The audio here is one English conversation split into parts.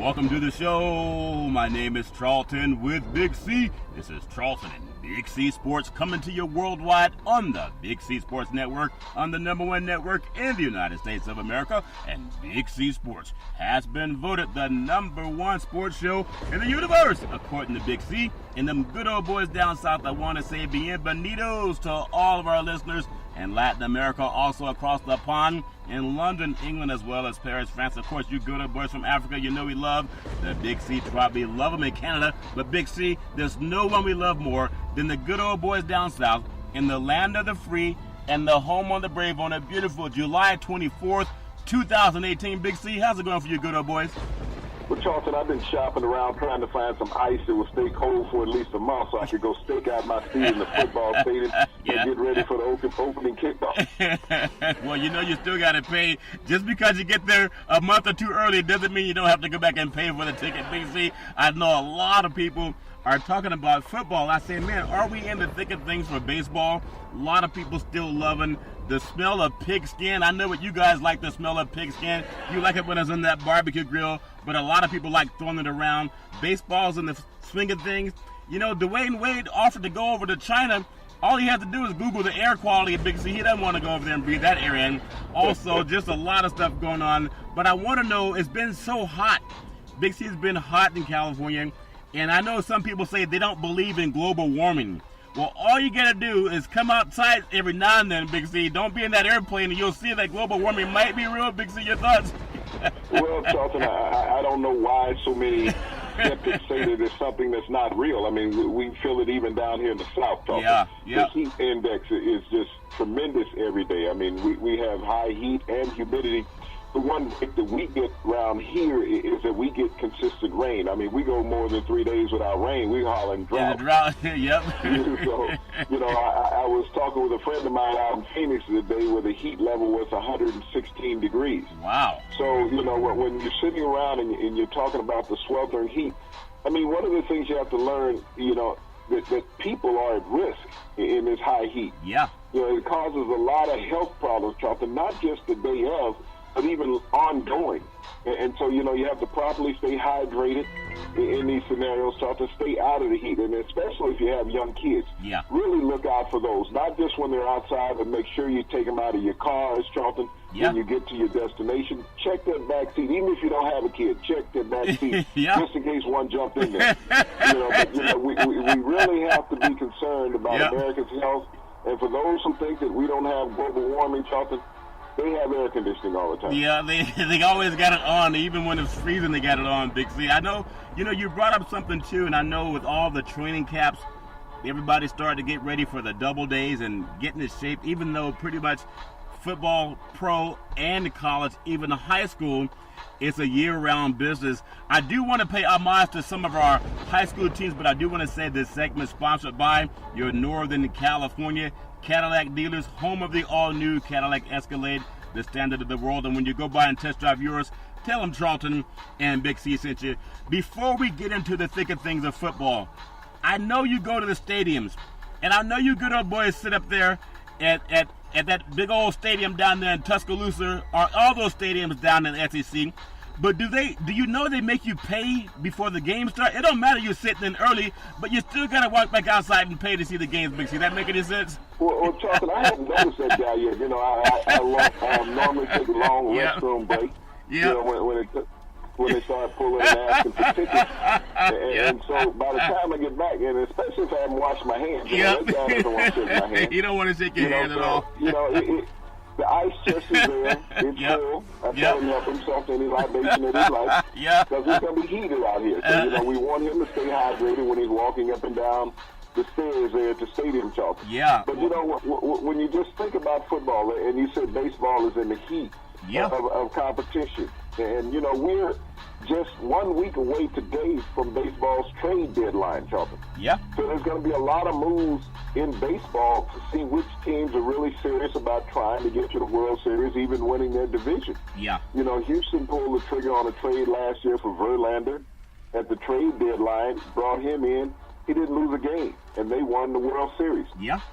Welcome to the show. My name is Charlton with Big C. This is Charlton and Big C Sports coming to you worldwide on the Big C Sports Network, on the #1 network in the United States of America. And Big C Sports has been voted the #1 sports show in the universe, according to Big C. And them good old boys down south, I want to say bienvenidos to all of our listeners in Latin America, also across the pond, in London, England, as well as Paris, France. Of course, you good old boys from Africa, you know we love the Big C tribe. We love them in Canada, but Big C, there's no one we love more than the good old boys down south in the land of the free and the home of the brave on a beautiful July 24th, 2018. Big C, how's it going for you good old boys? Well, Charlton, I've been shopping around trying to find some ice that will stay cold for at least a month so I could go stake out my feet in the football stadium and get ready for the opening kickoff. Well, you know you still got to pay. Just because you get there a month or two early doesn't mean you don't have to go back and pay for the ticket. BC, I know a lot of people are talking about football. I say, man, are we in the thick of things for baseball? A lot of people still loving the smell of pigskin. I know what you guys like, the smell of pigskin. You like it when it's in that barbecue grill, but a lot of people like throwing it around. Baseball's in the swing of things. You know, Dwayne Wade offered to go over to China. All he has to do is Google the air quality of Big C. He doesn't want to go over there and breathe that air in. Also, just a lot of stuff going on. But I want to know, it's been so hot. Big C's been hot in California. And I know some people say they don't believe in global warming. Well, all you got to do is come outside every now and then, Big C. Don't be in that airplane, and you'll see that global warming might be real. Big C, your thoughts? Well, Charlton, I don't know why so many skeptics say that it's something that's not real. I mean, we feel it even down here in the South, Charlton. Yeah. The heat index is just tremendous every day. I mean, we have high heat and humidity. The one thing that we get around here is that we get consistent rain. I mean, we go more than 3 days without rain. We holler drought. Yeah, drought. Yep. So, you know, I was talking with a friend of mine out in Phoenix today where the heat level was 116 degrees. Wow. So, you know, when you're sitting around and you're talking about the sweltering heat, I mean, one of the things you have to learn, you know, that people are at risk in this high heat. Yeah. You know, it causes a lot of health problems, Charlton, not just the day of, but even ongoing. And so, you know, you have to properly stay hydrated in these scenarios, so to stay out of the heat. And especially if you have young kids, really look out for those. Not just when they're outside, but make sure you take them out of your cars, Charlton, when you get to your destination. Check that back seat. Even if you don't have a kid, check that back seat just in case one jumped in there. But we really have to be concerned about America's health. And for those who think that we don't have global warming, Charlton, they have air conditioning all the time. Yeah, they always got it on. Even when it's freezing, they got it on, Big C. I know, you know, you brought up something, too, and I know with all the training camps, everybody started to get ready for the double days and get into shape, even though pretty much football, pro, and college, even high school, it's a year-round business. I do want to pay homage to some of our high school teams, but I do want to say this segment is sponsored by your Northern California Cadillac dealers, home of the all-new Cadillac Escalade, the standard of the world. And when you go by and test drive yours, tell them Charlton and Big C sent you. Before we get into the thick of things of football, I know you go to the stadiums, and I know you good old boys sit up there at that big old stadium down there in Tuscaloosa, or all those stadiums down in the SEC. But do you know they make you pay before the game starts? It don't matter you're sitting in early, but you still got to walk back outside and pay to see the games, Big C. That make any sense? Well, Charlton, I haven't noticed that guy yet. You know, I normally take a long restroom break. You know, when they start pulling and asking for tickets. And so by the time I get back, and especially if I haven't washed my hands, you know, that guy doesn't want to shake my hand. You don't want to shake your hand at all. You know, the ice chest is there. It's full. I tell him to help himself to any libation that he likes. Because it's going to be heated out here. So, you know, we want him to stay hydrated when he's walking up and down the stairs there at the stadium, Charlton. But, you know, when you just think about football, and you said baseball is in the heat of competition, and, you know, we're just 1 week away today from baseball's trade deadline, Charlton. So there's going to be a lot of moves in baseball to see which teams are really serious about trying to get to the World Series, even winning their division. You know, Houston pulled the trigger on a trade last year for Verlander at the trade deadline, brought him in. He didn't lose a game, and they won the World Series.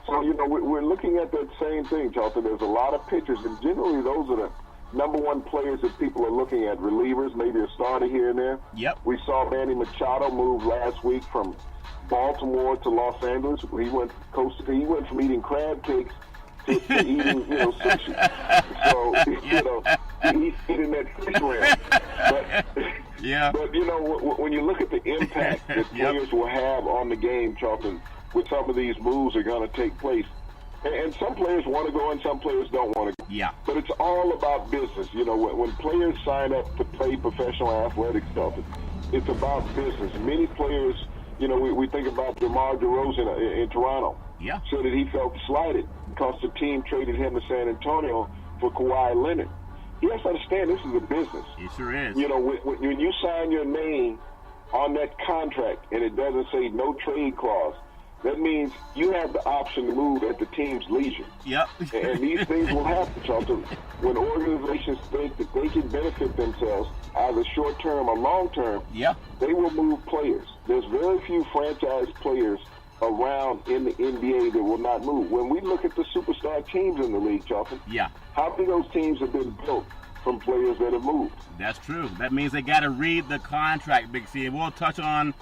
So, you know, we're looking at that same thing, Charlton. There's a lot of pitchers, and generally those are number one players that people are looking at, relievers, maybe a starter here and there. Yep. We saw Manny Machado move last week from Baltimore to Los Angeles. He went from eating crab cakes to eating, sushi. So, he's eating that fish realm. But when you look at the impact that players will have on the game, Charlton, with some of these moves are going to take place. And some players want to go and some players don't want to go. Yeah. But it's all about business. When players sign up to play professional athletics, Charlton, it's about business. Many players, we think about DeMar DeRozan in Toronto. Yeah. So that he felt slighted because the team traded him to San Antonio for Kawhi Leonard. He has to understand this is a business. It sure is. When you sign your name on that contract and it doesn't say no trade clause, that means you have the option to move at the team's leisure. Yep. And these things will happen, Charlton. When organizations think that they can benefit themselves either short-term or long-term, they will move players. There's very few franchise players around in the NBA that will not move. When we look at the superstar teams in the league, Charlton, how many of those teams have been built from players that have moved? That's true. That means they got to read the contract, Big C. And we'll touch on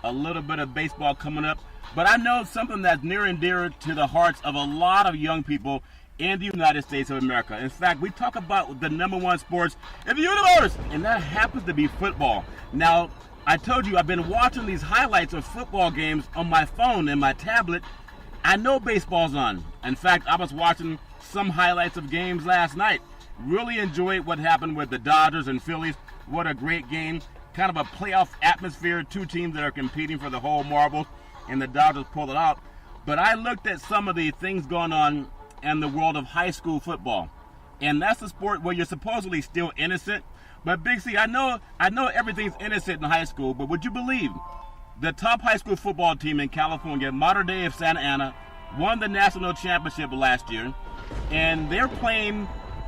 a little bit of baseball coming up. But I know something that's near and dear to the hearts of a lot of young people in the United States of America. In fact, we talk about the number one sports in the universe, and that happens to be football. Now, I told you I've been watching these highlights of football games on my phone and my tablet. I know baseball's on. In fact, I was watching some highlights of games last night. Really enjoyed what happened with the Dodgers and Phillies. What a great game. Kind of a playoff atmosphere. Two teams that are competing for the whole marbles, and the Dodgers pulled it out. But I looked at some of the things going on in the world of high school football. And that's a sport where you're supposedly still innocent. But Big C, I know everything's innocent in high school, but would you believe the top high school football team in California, Mater Dei of Santa Ana, won the national championship last year, and they're playing,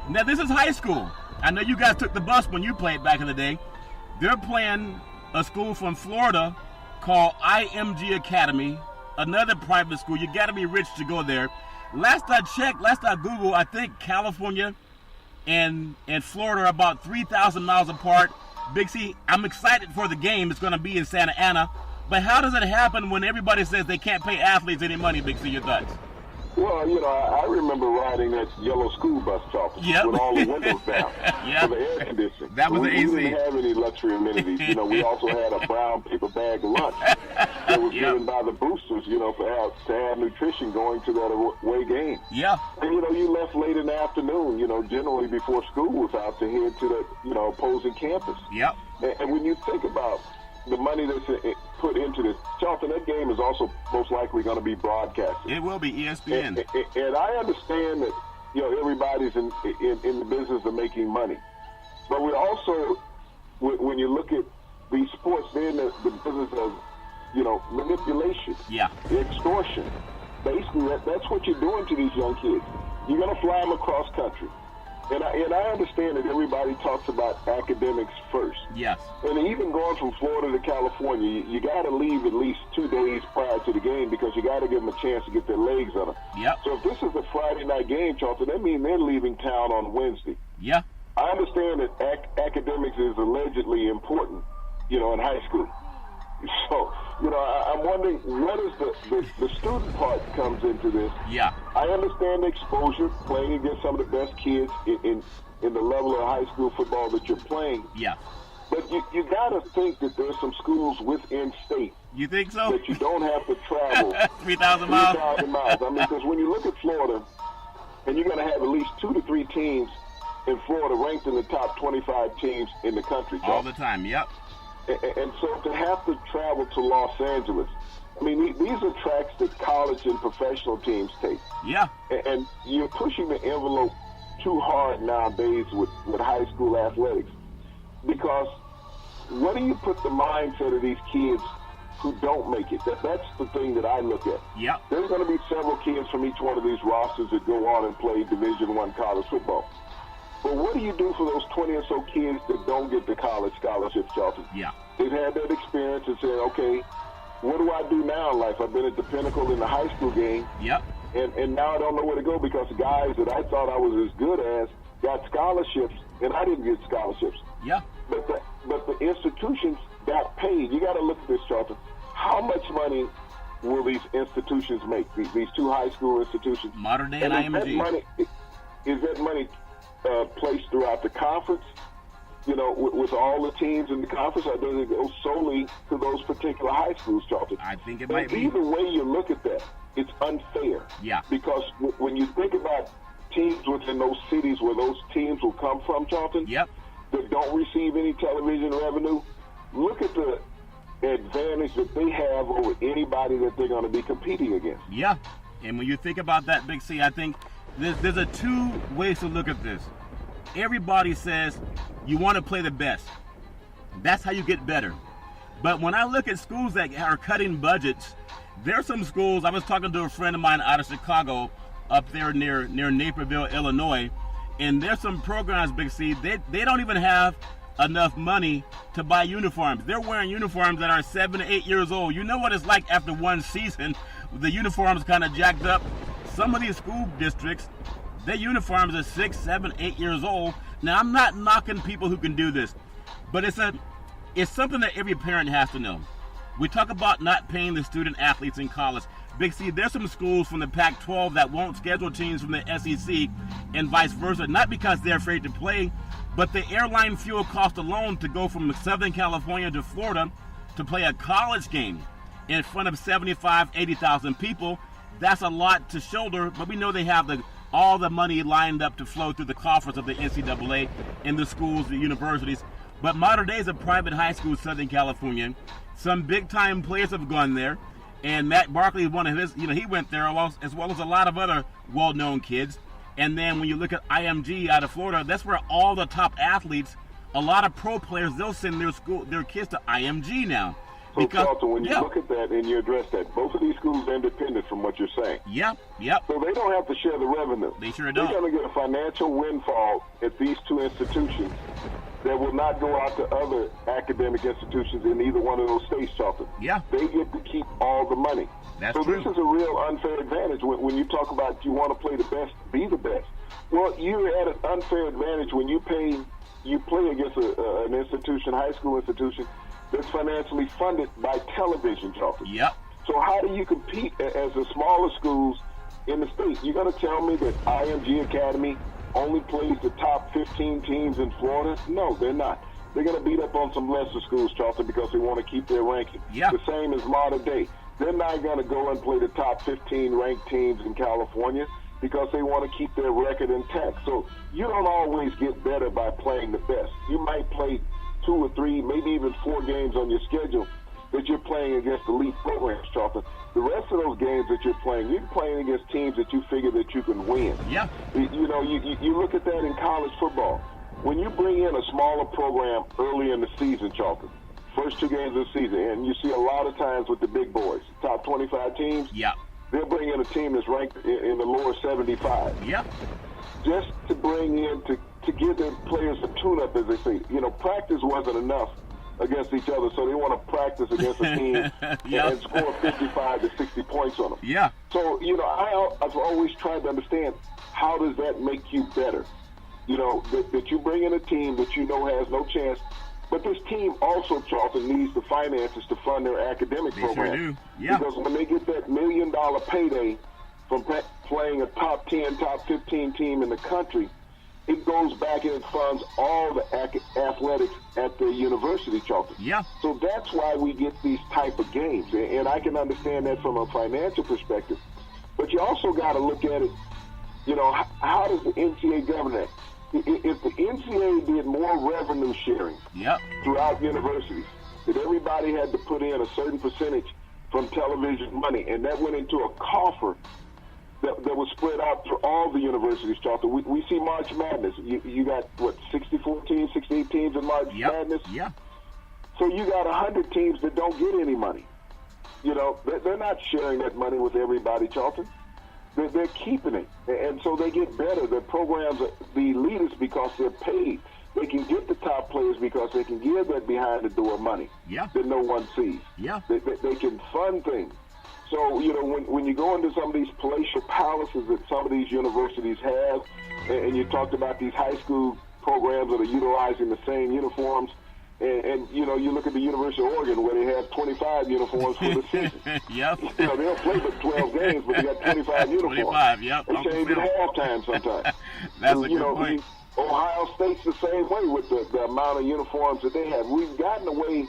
now this is high school. I know you guys took the bus when you played back in the day. They're playing a school from Florida called IMG Academy, another private school. You got to be rich to go there. Last I Googled, I think California and Florida are about 3,000 miles apart. Big C, I'm excited for the game. It's going to be in Santa Ana. But how does it happen when everybody says they can't pay athletes any money, Big C? Your thoughts? Well, I remember riding that yellow school bus, Charlton, with all the windows down for the air conditioning. That was the AC. We didn't have any luxury amenities. We also had a brown paper bag lunch that was given by the boosters, to have nutrition going to that away game. Yeah. And, you left late in the afternoon, generally before school was out to head to the, opposing campus. Yep. And when you think about the money that's put into this, Charlton, that game is also most likely going to be broadcasted. It will be ESPN. And I understand that, everybody's in the business of making money. But we also, when you look at these sports, they're in the business of, manipulation, extortion. Basically, that's what you're doing to these young kids. You're going to fly them across country. And I understand that everybody talks about academics first. Yes. And even going from Florida to California, you got to leave at least 2 days prior to the game because you got to give them a chance to get their legs on it. Yep. So if this is a Friday night game, Charlton, that means they're leaving town on Wednesday. Yeah. I understand that academics is allegedly important, in high school. So, I'm wondering what is the student part comes into this. Yeah. I understand the exposure, playing against some of the best kids in the level of high school football that you're playing. Yeah. But you got to think that there's some schools within state. You think so? That you don't have to travel 3,000 miles. 3,000 miles. I mean, because when you look at Florida, and you're going to have at least 2 to 3 teams in Florida ranked in the top 25 teams in the country. All the time. Yep. And so to have to travel to Los Angeles, I mean, these are tracks that college and professional teams take. Yeah. And you're pushing the envelope too hard nowadays with high school athletics. Because what do you put the mindset of these kids who don't make it? That's the thing that I look at. Yep. There's going to be several kids from each one of these rosters that go on and play Division I college football. But what do you do for those 20 or so kids that don't get the college scholarships, Charlton? Yeah. They've had that experience and said, okay, what do I do now in life? I've been at the pinnacle in the high school game. Yep. And now I don't know where to go because guys that I thought I was as good as got scholarships, and I didn't get scholarships. Yeah. But the institutions got paid. You got to look at this, Charlton. How much money will these institutions make? These two high school institutions. Modern Day and IMG. Is that money placed throughout the conference? You know, with all the teams in the conference, or does it go solely to those particular high schools, Charlton? I think it might be. Either way you look at that, it's unfair. Yeah. Because when you think about teams within those cities where those teams will come from, Charlton, yep, that don't receive any television revenue, look at the advantage that they have over anybody that they're going to be competing against. Yeah. And when you think about that, Big C, I think there's a two ways to look at this. Everybody says you want to play the best. That's how you get better. But when I look at schools that are cutting budgets, there are some schools. I was talking to a friend of mine out of Chicago, up there near Naperville, Illinois, and there's some programs, Big C, they don't even have enough money to buy uniforms. They're wearing uniforms that are 7 to 8 years old. You know what it's like after one season, the uniforms kind of jacked up. Some of these school districts, their uniforms are 6, 7, 8 years old. Now, I'm not knocking people who can do this, but it's something that every parent has to know. We talk about not paying the student athletes in college. Big C, there's some schools from the Pac-12 that won't schedule teams from the SEC and vice versa, not because they're afraid to play, but the airline fuel cost alone to go from Southern California to Florida to play a college game in front of 75, 80,000 people, that's a lot to shoulder, but we know they have all the money lined up to flow through the coffers of the NCAA and the schools, the universities. But Modern Day is a private high school in Southern California. Some big-time players have gone there, and Matt Barkley is one of his, he went there as well as a lot of other well-known kids. And then when you look at IMG out of Florida, that's where all the top athletes, a lot of pro players, they'll send their kids to IMG now. So, Charlton, when you look at that and you address that, both of these schools are independent from what you're saying. Yep. So they don't have to share the revenue. They sure don't. They're going to get a financial windfall at these two institutions that will not go out to other academic institutions in either one of those states, Charlton. Yeah. They get to keep all the money. That's true. This is a real unfair advantage when you talk about you want to play the best, be the best. Well, you're at an unfair advantage when you play against an institution, high school institution, that's financially funded by television, Charlton. Yep. So how do you compete as the smaller schools in the state? You're going to tell me that IMG Academy only plays the top 15 teams in Florida? No, they're not. They're going to beat up on some lesser schools, Charlton, because they want to keep their ranking. Yeah. The same as Modern Day. They're not going to go and play the top 15 ranked teams in California because they want to keep their record intact. So you don't always get better by playing the best. You might play 2 or 3, maybe even 4 games on your schedule that you're playing against elite programs, Charlton. The rest of those games that you're playing against teams that you figure that you can win. Yeah. You look at that in college football. When you bring in a smaller program early in the season, Charlton, first 2 games of the season, and you see a lot of times with the big boys, top 25 teams, they'll bring in a team that's ranked in the lower 75. Yeah. Just to bring in, to give their players a tune-up, as they say. Practice wasn't enough against each other, so they want to practice against a team and score 55 to 60 points on them. Yeah. So, I've always tried to understand, how does that make you better? That you bring in a team that you know has no chance, but this team also, Charlton, needs the finances to fund their academic program. Sure do. Yeah. Because when they get that $1 million payday from playing a top 10, top 15 team in the country, it goes back and it funds all the athletics at the university, Charlton. Yeah. So that's why we get these type of games. And I can understand that from a financial perspective. But you also got to look at it, how does the NCAA govern that? If the NCAA did more revenue sharing throughout universities, that everybody had to put in a certain percentage from television money, and that went into a coffer that was spread out through all the universities, Charlton. We see March Madness. You got, 64 teams, 68 teams in March Madness? Yeah. So you got 100 teams that don't get any money. They're not sharing that money with everybody, Charlton. They're keeping it, and so they get better. Their programs are the elitists because they're paid. They can get the top players because they can give that behind-the-door money that no one sees. Yeah. They can fund things. So, when you go into some of these palatial palaces that some of these universities have, and you talked about these high school programs that are utilizing the same uniforms, and you look at the University of Oregon where they have 25 uniforms for the season. Yep. They don't play but 12 games, but they got 25 uniforms. 25, yep. They change at halftime sometimes. That's a good point. Ohio State's the same way with the amount of uniforms that they have. We've gotten away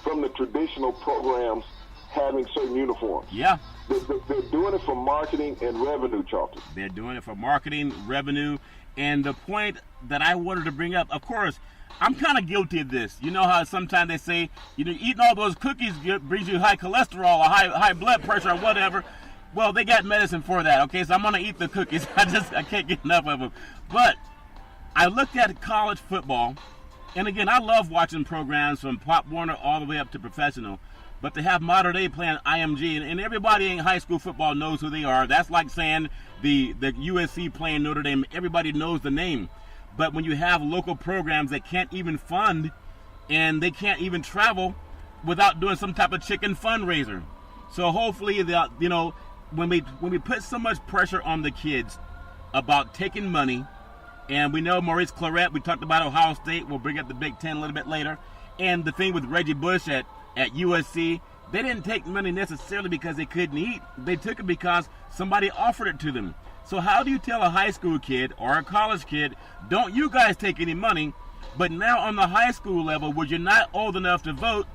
from the traditional programs having certain uniforms. Yeah. They're doing it for marketing and revenue, Charlton. They're doing it for marketing, revenue, and the point that I wanted to bring up, of course, I'm kind of guilty of this. You know how sometimes they say, eating all those cookies brings you high cholesterol or high blood pressure or whatever. Well, they got medicine for that, okay? So I'm going to eat the cookies. I can't get enough of them. But I looked at college football, and again, I love watching programs from Pop Warner all the way up to professional. But to have modern day playing IMG, and everybody in high school football knows who they are. That's like saying the USC playing Notre Dame. Everybody knows the name. But when you have local programs that can't even fund and they can't even travel without doing some type of chicken fundraiser. So hopefully, when we put so much pressure on the kids about taking money, and we know Maurice Clarett, we talked about Ohio State, we'll bring up the Big Ten a little bit later, and the thing with Reggie Bush at USC, they didn't take money necessarily because they couldn't eat. They took it because somebody offered it to them. So how do you tell a high school kid or a college kid, don't you guys take any money, but now on the high school level, where you're not old enough to vote,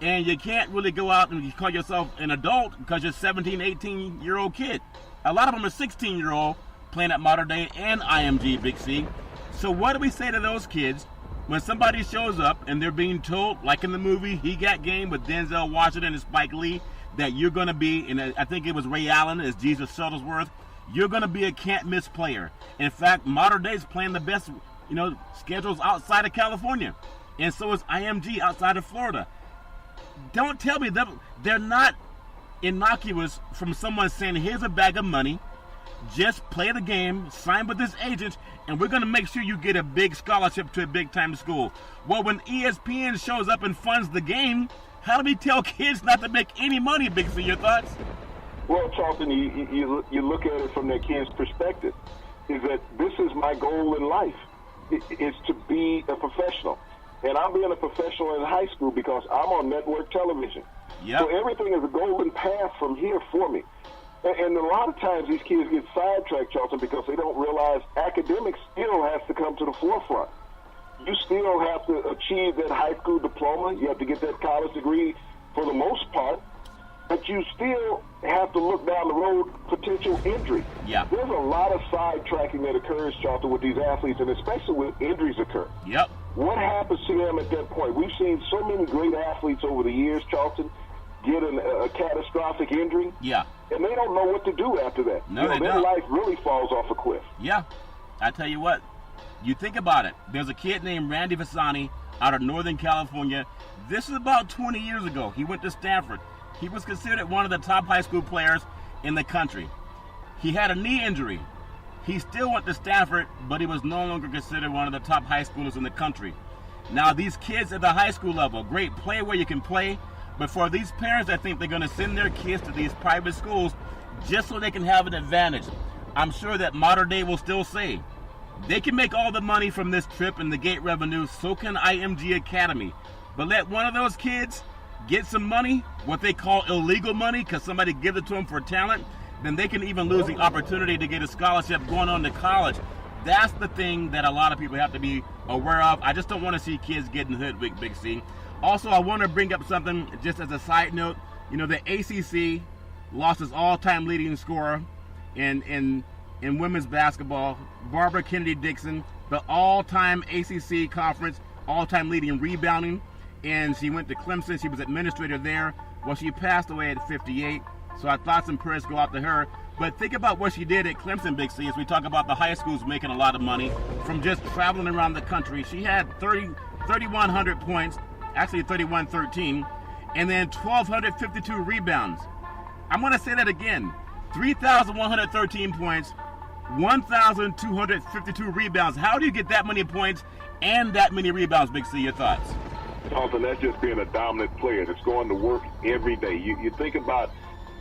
and you can't really go out and call yourself an adult because you're 17, 18-year-old kid. A lot of them are 16-year-old playing at Modern Day and IMG Big C. So what do we say to those kids when somebody shows up and they're being told, like in the movie He Got Game with Denzel Washington and Spike Lee, that you're going to be, and I think it was Ray Allen as Jesus Shuttlesworth, you're going to be a can't-miss player. In fact, Modern Day is playing the best, schedules outside of California. And so is IMG outside of Florida. Don't tell me that they're not innocuous from someone saying, here's a bag of money, just play the game, sign with this agent, and we're going to make sure you get a big scholarship to a big-time school. Well, when ESPN shows up and funds the game, how do we tell kids not to make any money, Big C? Your thoughts? Well, Charlton, you look at it from that kid's perspective, is that this is my goal in life, is to be a professional. And I'm being a professional in high school because I'm on network television. Yep. So everything is a golden path from here for me. And a lot of times these kids get sidetracked, Charlton, because they don't realize academics still has to come to the forefront. You still have to achieve that high school diploma. You have to get that college degree for the most part. But you still have to look down the road, potential injury. Yeah. There's a lot of sidetracking that occurs, Charlton, with these athletes, and especially when injuries occur. Yep. What happens to them at that point? We've seen so many great athletes over the years, Charlton, get a catastrophic injury. Yeah. And they don't know what to do after that. No, they their don't. life really falls off a cliff. Yeah. I tell you what, you think about it. There's a kid named Randy Fasani out of Northern California. This is about 20 years ago. He went to Stanford. He was considered one of the top high school players in the country. He had a knee injury. He still went to Stanford, but he was no longer considered one of the top high schoolers in the country. Now, these kids at the high school level, great, play where you can play, but for these parents, I think they're going to send their kids to these private schools just so they can have an advantage. I'm sure that Modern Day will still say, they can make all the money from this trip and the gate revenue, so can IMG Academy. But let one of those kids get some money, what they call illegal money, because somebody gives it to them for talent, then they can even lose the opportunity to get a scholarship going on to college. That's the thing that a lot of people have to be aware of. I just don't want to see kids getting hoodwinked, Big C. Also, I want to bring up something just as a side note. The ACC lost its all-time leading scorer in women's basketball, Barbara Kennedy Dixon, the all-time ACC conference, all-time leading rebounding. And she went to Clemson. She was administrator there. Well, she passed away at 58. So our thoughts and prayers go out to her. But think about what she did at Clemson, Big C, as we talk about the high schools making a lot of money from just traveling around the country. She had 3,100 points, actually 3,113, and then 1,252 rebounds. I'm going to say that again. 3,113 points, 1,252 rebounds. How do you get that many points and that many rebounds, Big C? Your thoughts? Charlton, that's just being a dominant player that's going to work every day. You think about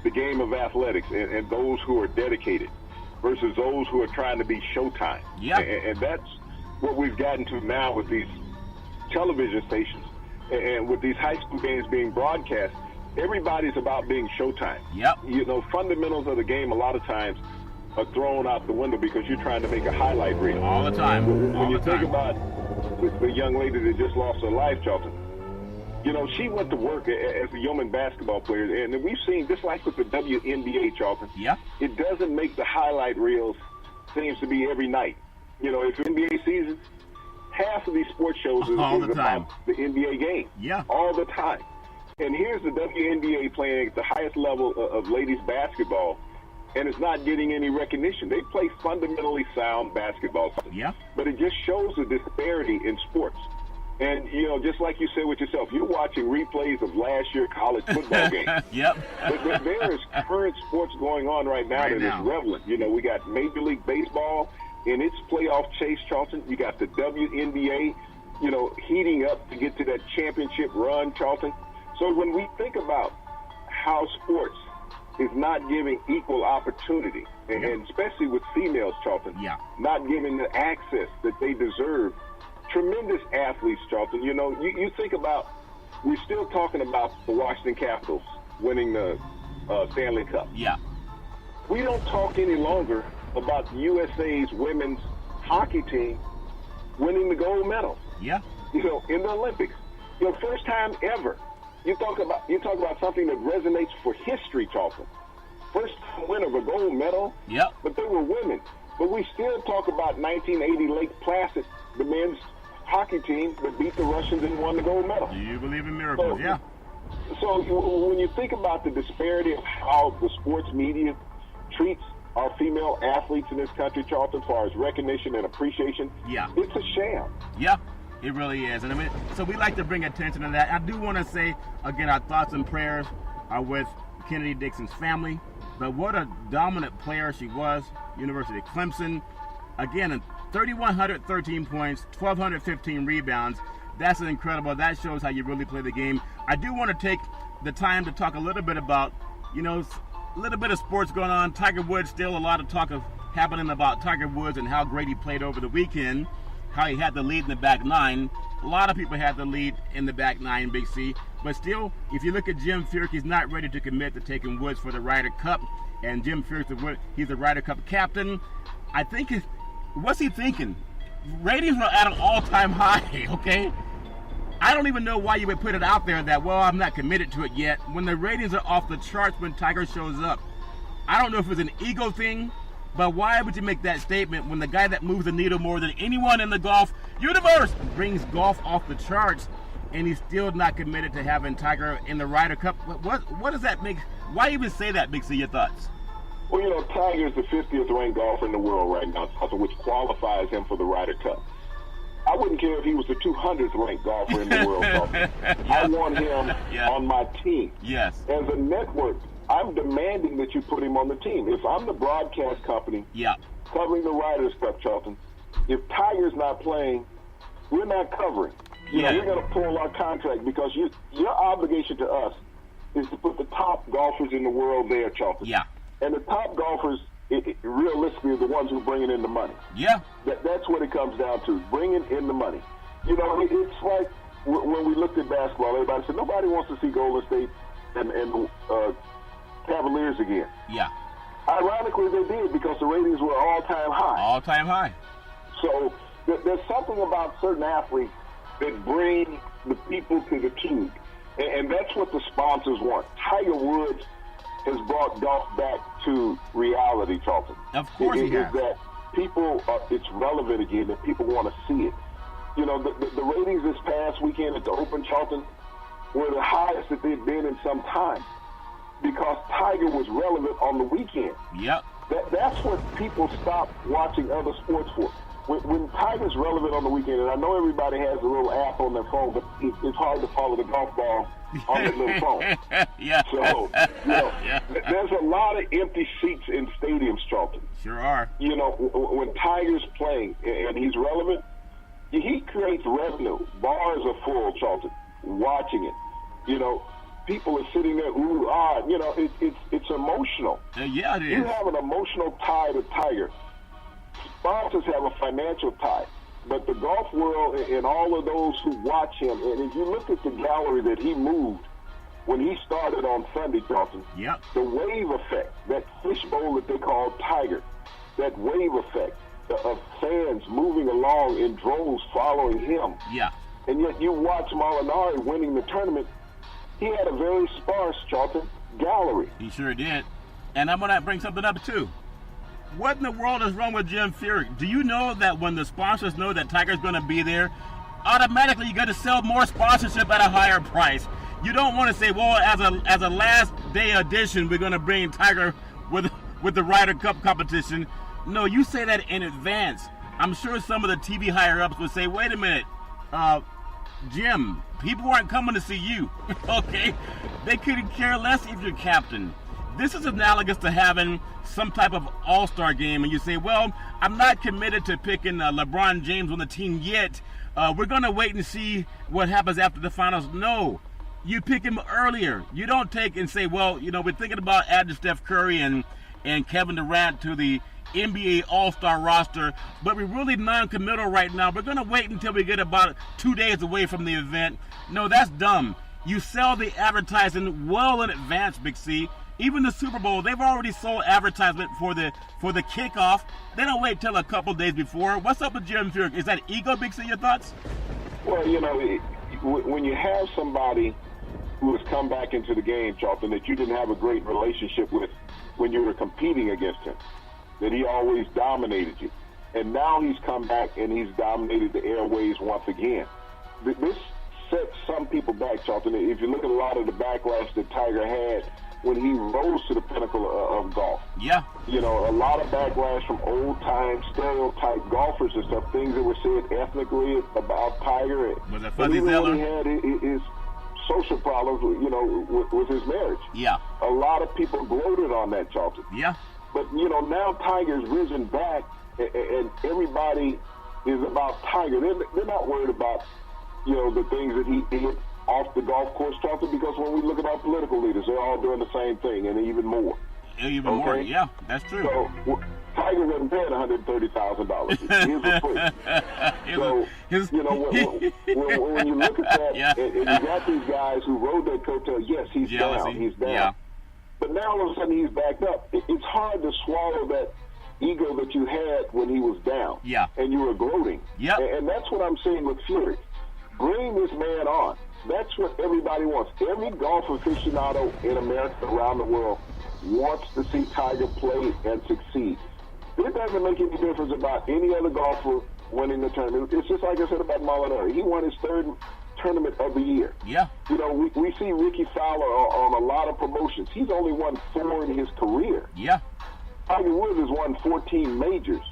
the game of athletics and those who are dedicated versus those who are trying to be Showtime. Yeah. And that's what we've gotten to now with these television stations and with these high school games being broadcast. Everybody's about being Showtime. Yep. You know, fundamentals of the game a lot of times are thrown out the window because you're trying to make a highlight reel. All the time. When you think about the young lady that just lost her life, Charlton, you know, she went to work as a yeoman basketball player, and we've seen, just like with the WNBA, Charlton, yeah, it doesn't make the highlight reels, seems to be every night. You know, if NBA season, half of these sports shows is about the NBA game. Yeah. All the time. And here's the WNBA playing at the highest level of ladies basketball, and it's not getting any recognition. They play fundamentally sound basketball. Yeah. But it just shows the disparity in sports. And, you know, just like you said with yourself, you're watching replays of last year's college football game. Yep. But there is current sports going on right now that is relevant. You know, we got Major League Baseball in its playoff chase, Charlton. You got the WNBA, you know, heating up to get to that championship run, Charlton. So when we think about how sports is not giving equal opportunity, and especially with females, Charlton, not giving the access that they deserve, tremendous athletes, Charlton. You know, you think about, we're still talking about the Washington Capitals winning the Stanley Cup. Yeah. We don't talk any longer about USA's women's hockey team winning the gold medal. Yeah. You know, in the Olympics. You know, first time ever. You talk about something that resonates for history, Charlton. First time winner of a gold medal. Yep. But they were women. But we still talk about 1980 Lake Placid, the men's hockey team that beat the Russians and won the gold medal. Do you believe in miracles? Yeah. So when you think about the disparity of how the sports media treats our female athletes in this country, Charlton, as far as recognition and appreciation, it's a sham. Yeah. It really is. And I mean, so we like to bring attention to that. I do want to say, again, our thoughts and prayers are with Kennedy Dixon's family. But what a dominant player she was. University of Clemson. Again, 3,113 points, 1,215 rebounds. That's incredible. That shows how you really play the game. I do want to take the time to talk a little bit about, you know, a little bit of sports going on. Tiger Woods, still a lot of talk of happening about Tiger Woods and how great he played over the weekend. How he had the lead in the back nine. A lot of people had the lead in the back nine, Big C. But still, if you look at Jim Furyk, he's not ready to commit to taking Woods for the Ryder Cup. And Jim Furyk, he's the Ryder Cup captain. I think, what's he thinking? Ratings are at an all-time high, okay? I don't even know why you would put it out there that, well, I'm not committed to it yet, when the ratings are off the charts when Tiger shows up. I don't know if it's an ego thing, but why would you make that statement when the guy that moves the needle more than anyone in the golf universe brings golf off the charts, and he's still not committed to having Tiger in the Ryder Cup? What does that make? Why even say that, Big C? Your thoughts? Well, you know, Tiger's the 50th ranked golfer in the world right now, which qualifies him for the Ryder Cup. I wouldn't care if he was the 200th ranked golfer in the world. I want him on my team. Yes. As a network, I'm demanding that you put him on the team. If I'm the broadcast company covering the Ryder Cup, Charlton, if Tiger's not playing, we're not covering. You know, we're going to pull our contract because your obligation to us is to put the top golfers in the world there, Charlton. Yeah. And the top golfers, realistically, are the ones who are bringing in the money. Yeah. That's what it comes down to, bringing in the money. You know, it's like when we looked at basketball, everybody said, nobody wants to see Golden State and Cavaliers again. Yeah. Ironically, they did because the ratings were all-time high. All-time high. So there's something about certain athletes that bring the people to the tube. And that's what the sponsors want. Tiger Woods has brought golf back to reality, Charlton. Of course he has. That people, it's relevant again, that people want to see it. You know, the ratings this past weekend at the Open, Charlton, were the highest that they've been in some time because Tiger was relevant on the weekend. Yep. That's what people stop watching other sports for. When Tiger's relevant on the weekend, and I know everybody has a little app on their phone, but it's hard to follow the golf ball on their little phone. Yeah. So, you know, there's a lot of empty seats in stadiums, Charlton. Sure are. You know, when Tiger's playing and he's relevant, he creates revenue. Bars are full, Charlton, watching it. You know, people are sitting there, it's emotional. Yeah, it is. You have an emotional tie to Tiger. Sponsors have a financial tie. But the golf world and all of those who watch him, and if you look at the gallery that he moved when he started on Sunday, Charlton, yep. The wave effect, that fishbowl that they call Tiger, that wave effect of fans moving along in droves following him. Yeah. And yet you watch Molinari winning the tournament, he had a very sparse, Charlton, gallery. He sure did. And I'm going to bring something up, too. What in the world is wrong with Jim Furyk? Do you know that when the sponsors know that Tiger's going to be there, automatically you got to sell more sponsorship at a higher price? You don't want to say, well, as a last day addition, we're going to bring Tiger with the Ryder Cup competition. No, you say that in advance. I'm sure some of the TV higher-ups would say, wait a minute, Jim, people aren't coming to see you, okay? They couldn't care less if you're captain. This is analogous to having some type of all-star game, and you say, well, I'm not committed to picking LeBron James on the team yet. We're going to wait and see what happens after the finals. No, you pick him earlier. You don't take and say, well, we're thinking about adding Steph Curry and Kevin Durant to the NBA All-Star roster, but we're really non-committal right now. We're going to wait until we get about 2 days away from the event. No, that's dumb. You sell the advertising well in advance, Big C. Even the Super Bowl, they've already sold advertisement for the kickoff. They don't wait till a couple days before. What's up with Jim Furyk? Is that ego, Big C? Your thoughts? Well, when you have somebody who has come back into the game, Charlton, that you didn't have a great relationship with when you were competing against him, that he always dominated you, and now he's come back and he's dominated the airways once again. This sets some people back, Charlton. If you look at a lot of the backlash that Tiger had when he rose to the pinnacle of golf. Yeah. A lot of backlash from old-time stereotype golfers and stuff, things that were said ethnically about Tiger. Was it Fuzzy Zeller? He had his social problems, with his marriage. Yeah. A lot of people gloated on that, Charlton. Yeah. But, now Tiger's risen back, and everybody is about Tiger. They're not worried about, the things that he did off the golf course, Charlton, because when we look at our political leaders, they're all doing the same thing and even more. Even more, yeah, that's true. So Tiger wasn't paying $130,000. Here's the proof. When you look at that, yeah. and you got these guys who rode that coattail, yes, he's down. Yeah. But now all of a sudden he's backed up. It's hard to swallow that ego that you had when he was down. Yeah. And you were gloating. Yeah. And that's what I'm saying with Furyk. Bring this man on. That's what everybody wants. Every golf aficionado in America, around the world, wants to see Tiger play and succeed. It doesn't make any difference about any other golfer winning the tournament. It's just like I said about Molinari. He won his third tournament of the year. Yeah. We see Ricky Fowler on a lot of promotions. He's only won 4 in his career. Yeah. Tiger Woods has won 14 majors.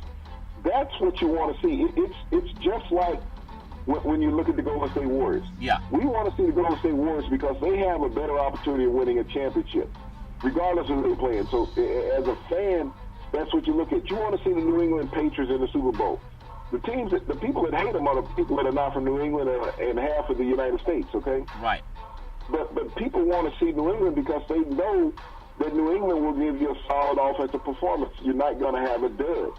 That's what you want to see. It's just like when you look at the Golden State Warriors. Yeah. We want to see the Golden State Warriors because they have a better opportunity of winning a championship, regardless of who they're playing. So as a fan, that's what you look at. You want to see the New England Patriots in the Super Bowl. The people that hate them are the people that are not from New England and half of the United States, okay? Right. But people want to see New England because they know that New England will give you a solid offensive performance. You're not going to have a dud.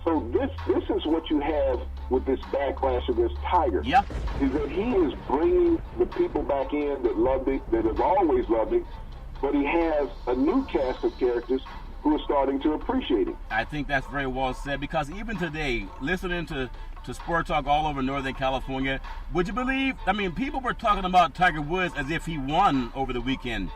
So this is what you have with this backlash of this Tiger. Yeah. Is that he is bringing the people back in that loved it, that have always loved it, but he has a new cast of characters who are starting to appreciate him. I think that's very well said, because even today, listening to Sport Talk all over Northern California, would you believe, people were talking about Tiger Woods as if he won over the weekend.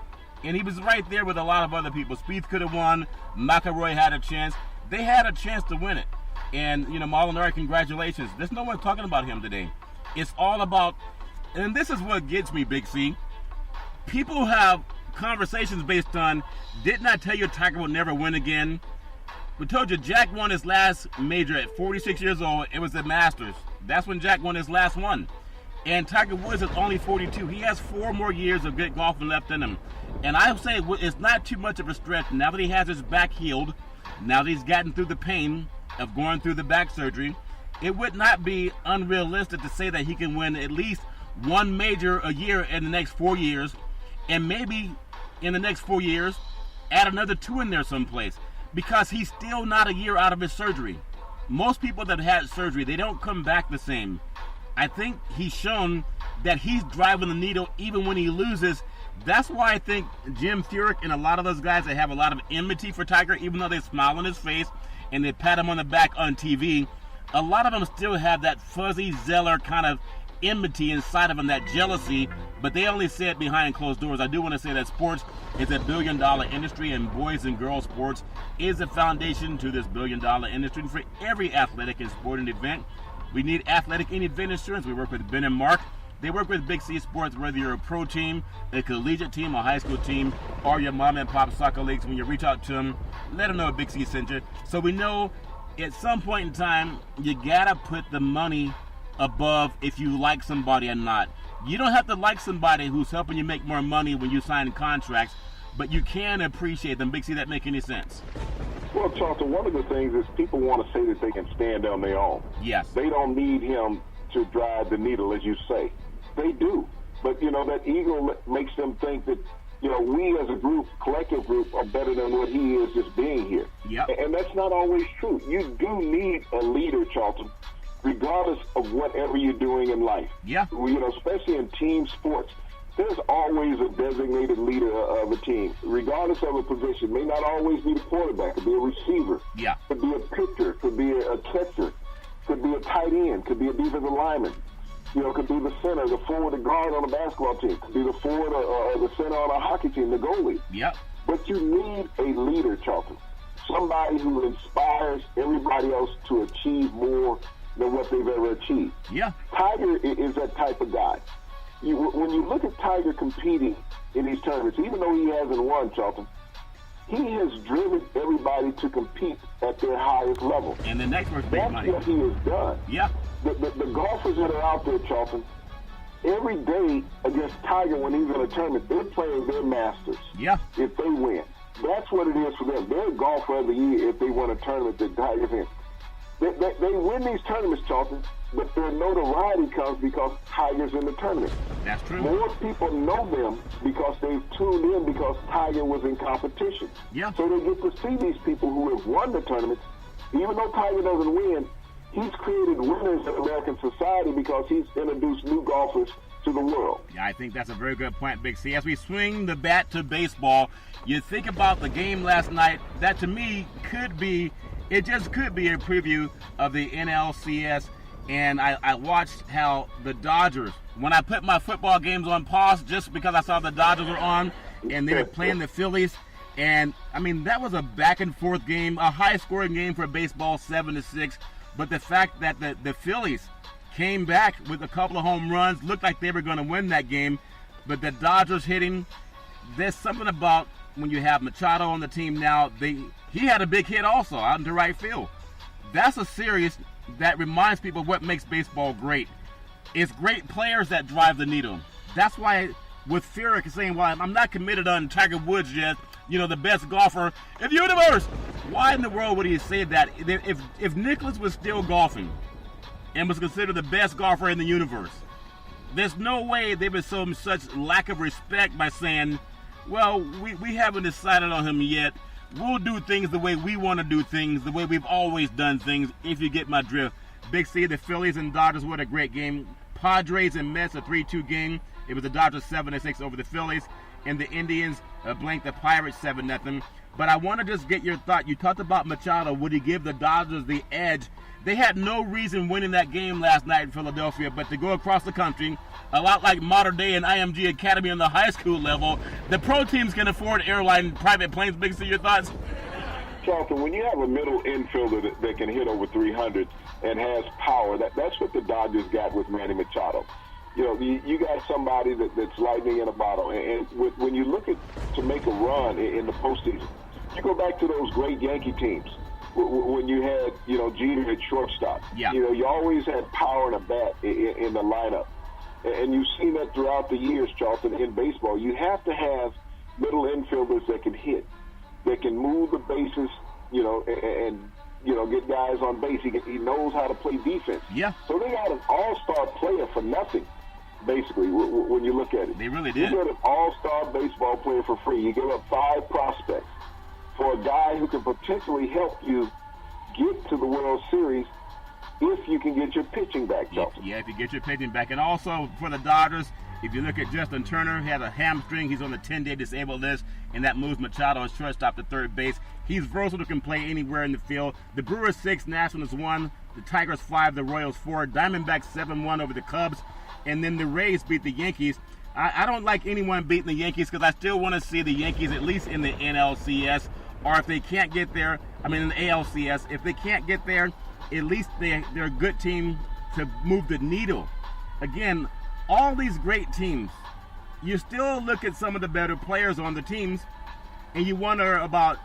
And he was right there with a lot of other people. Spieth could have won. McIlroy had a chance. They had a chance to win it. And, Molinari, congratulations. There's no one talking about him today. It's all about, and this is what gets me, Big C. People have conversations based on, didn't I tell you Tiger would never win again? We told you Jack won his last major at 46 years old. It was the Masters. That's when Jack won his last one. And Tiger Woods is only 42. He has 4 more years of good golfing left in him. And I say it's not too much of a stretch. Now that he has his back healed, now that he's gotten through the pain of going through the back surgery, it would not be unrealistic to say that he can win at least 1 major a year in the next 4 years. and maybe in the next 4 years, add another 2 in there someplace, because he's still not a year out of his surgery. Most people that had surgery, they don't come back the same. I think he's shown that he's driving the needle even when he loses. That's why I think Jim Furyk and a lot of those guys that have a lot of enmity for Tiger, even though they smile on his face and they pat him on the back on TV, a lot of them still have that fuzzy Zeller kind of enmity inside of them, that jealousy, but they only say it behind closed doors. I do want to say that sports is $1 billion industry, and boys and girls sports is the foundation to this $1 billion industry. And for every athletic and sporting event, we need athletic and event insurance. We work with Ben and Mark. They work with Big C Sports, whether you're a pro team, a collegiate team, a high school team, or your mom and pop soccer leagues. When you reach out to them, let them know Big C sent you. So we know at some point in time, you gotta put the money above if you like somebody or not. You don't have to like somebody who's helping you make more money when you sign contracts, but you can appreciate them. Big C, that make any sense? Well, Charlton, one of the things is people want to say that they can stand on their own. Yes. They don't need him to drive the needle, as you say. They do. But, that ego makes them think that, we as a group, collective group, are better than what he is just being here. Yep. And that's not always true. You do need a leader, Charlton, regardless of whatever you're doing in life. Yeah. Especially in team sports. There's always a designated leader of a team, regardless of a position. It may not always be the quarterback. It could be a receiver. Yeah. Could be a pitcher. Could be a catcher. Could be a tight end. Could be a defensive lineman. Could be the center, the forward, the guard on a basketball team. Could be the forward or the center on a hockey team, the goalie. Yep. But you need a leader, Charlton. Somebody who inspires everybody else to achieve more than what they've ever achieved. Yeah. Tiger is that type of guy. When you look at Tiger competing in these tournaments, even though he hasn't won, Charlton, he has driven everybody to compete at their highest level. And the next one's big That's money. what he has done. Yeah. The golfers that are out there, Charlton, every day against Tiger when he's in a tournament, they're playing their Masters. Yeah. If they win. That's what it is for them. They're a golfer of the year if they win a tournament that Tiger's in. They win these tournaments, Charlton, but their notoriety comes because Tiger's in the tournament. That's true. More people know them because they've tuned in because Tiger was in competition. Yeah. So they get to see these people who have won the tournaments. Even though Tiger doesn't win, he's created winners in American society because he's introduced new golfers to the world. Yeah, I think that's a very good point, Big C. As we swing the bat to baseball, you think about the game last night, that to me just could be a preview of the NLCS. And I watched how the Dodgers, when I put my football games on pause just because I saw the Dodgers were on and they were playing the Phillies. And, that was a back-and-forth game, a high-scoring game for baseball, 7-6. But the fact that the Phillies came back with a couple of home runs, looked like they were going to win that game. But the Dodgers hitting, there's something about when you have Machado on the team now, he had a big hit also out into right field. That's a series that reminds people of what makes baseball great. It's great players that drive the needle. That's why with Furyk saying, well, I'm not committed on Tiger Woods yet, the best golfer in the universe. Why in the world would he say that? If Nicklaus was still golfing and was considered the best golfer in the universe, there's no way they would show him such lack of respect by saying, well, we haven't decided on him yet. We'll do things the way we want to do things, the way we've always done things, if you get my drift. Big C, the Phillies and Dodgers, what a great game. Padres and Mets, a 3-2 game. It was the Dodgers 7-6 over the Phillies. And the Indians blanked the Pirates 7-0. But I want to just get your thought. You talked about Machado. Would he give the Dodgers the edge? They had no reason winning that game last night in Philadelphia, but to go across the country, a lot like modern day and IMG Academy on the high school level, the pro teams can afford airline private planes. Big C, your thoughts? Charlton, when you have a middle infielder that can hit over 300 and has power, that's what the Dodgers got with Manny Machado. You got somebody that's lightning in a bottle. And when you look at to make a run in the postseason, you go back to those great Yankee teams when you had, Jeter at shortstop. Yeah. You always had power in a bat in the lineup. And you've seen that throughout the years, Charlton, in baseball. You have to have middle infielders that can hit, that can move the bases, and get guys on base. He knows how to play defense. Yeah. So they got an all-star player for nothing basically, when you look at it. They really did. You get an all-star baseball player for free. You give up 5 prospects for a guy who can potentially help you get to the World Series if you can get your pitching back, Chelsea. Yeah, if you get your pitching back. And also for the Dodgers, if you look at Justin Turner, he has a hamstring. He's on the 10-day disabled list, and that moves Machado as shortstop to third base. He's versatile, can play anywhere in the field. The Brewers 6, Nationals 1, the Tigers 5, the Royals 4, Diamondbacks 7-1 over the Cubs, and then the Rays beat the Yankees. I don't like anyone beating the Yankees because I still want to see the Yankees at least in the NLCS, or if they can't get there, in the ALCS. If they can't get there, at least they're a good team to move the needle. Again, all these great teams, you still look at some of the better players on the teams, and you wonder about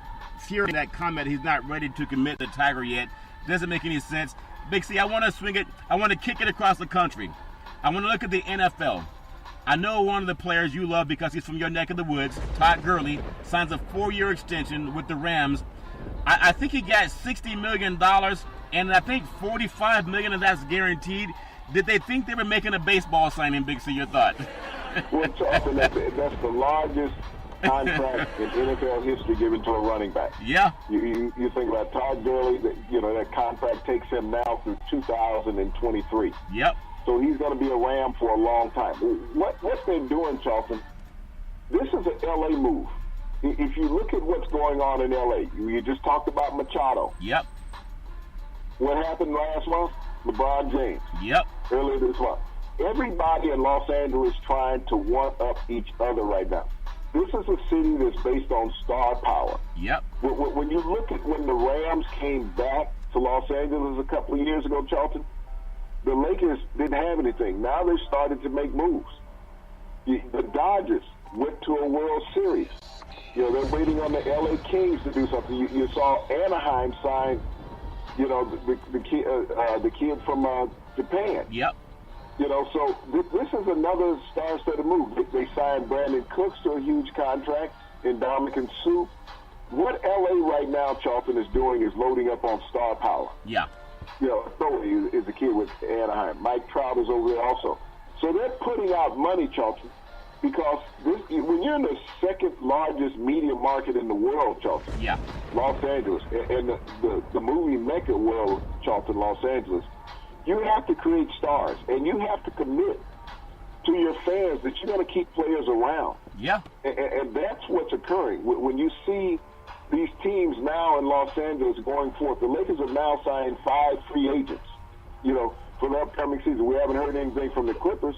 Fury, that comment he's not ready to commit to Tiger yet. Doesn't make any sense. Big C, I want to swing it. I want to kick it across the country. I want to look at the NFL. I know one of the players you love because he's from your neck of the woods, Todd Gurley, signs a 4-year extension with the Rams. I think he got $60 million, and I think $45 million of that's guaranteed. Did they think they were making a baseball signing, Big C? Your thought? Well, Charlton, that's the largest contract in NFL history given to a running back. Yeah. You think about Todd Gurley, that contract takes him now through 2023. Yep. So he's going to be a Ram for a long time. What they're doing, Charlton, this is an L.A. move. If you look at what's going on in L.A., you just talked about Machado. Yep. What happened last month? LeBron James. Yep. Earlier this month. Everybody in Los Angeles trying to one-up each other right now. This is a city that's based on star power. Yep. When you look at when the Rams came back to Los Angeles a couple of years ago, Charlton, the Lakers didn't have anything. Now they started to make moves. The Dodgers went to a World Series. They're waiting on the L.A. Kings to do something. You saw Anaheim sign, the kid from Japan. Yep. So this is another star-studded move. They signed Brandon Cooks to a huge contract in Dominican Sue. What L.A. right now, Charlton, is doing is loading up on star power. Yeah. Thornton is a kid with Anaheim. Mike Trout is over there also. So they're putting out money, Charlton, because when you're in the second largest media market in the world, Charlton, yeah, Los Angeles, and the movie mecca world, Charlton, Los Angeles, you have to create stars, and you have to commit to your fans that you're going to keep players around. Yeah. And that's what's occurring. When you see these teams now in Los Angeles going forth, the Lakers have now signed 5 free agents, for the upcoming season. We haven't heard anything from the Clippers,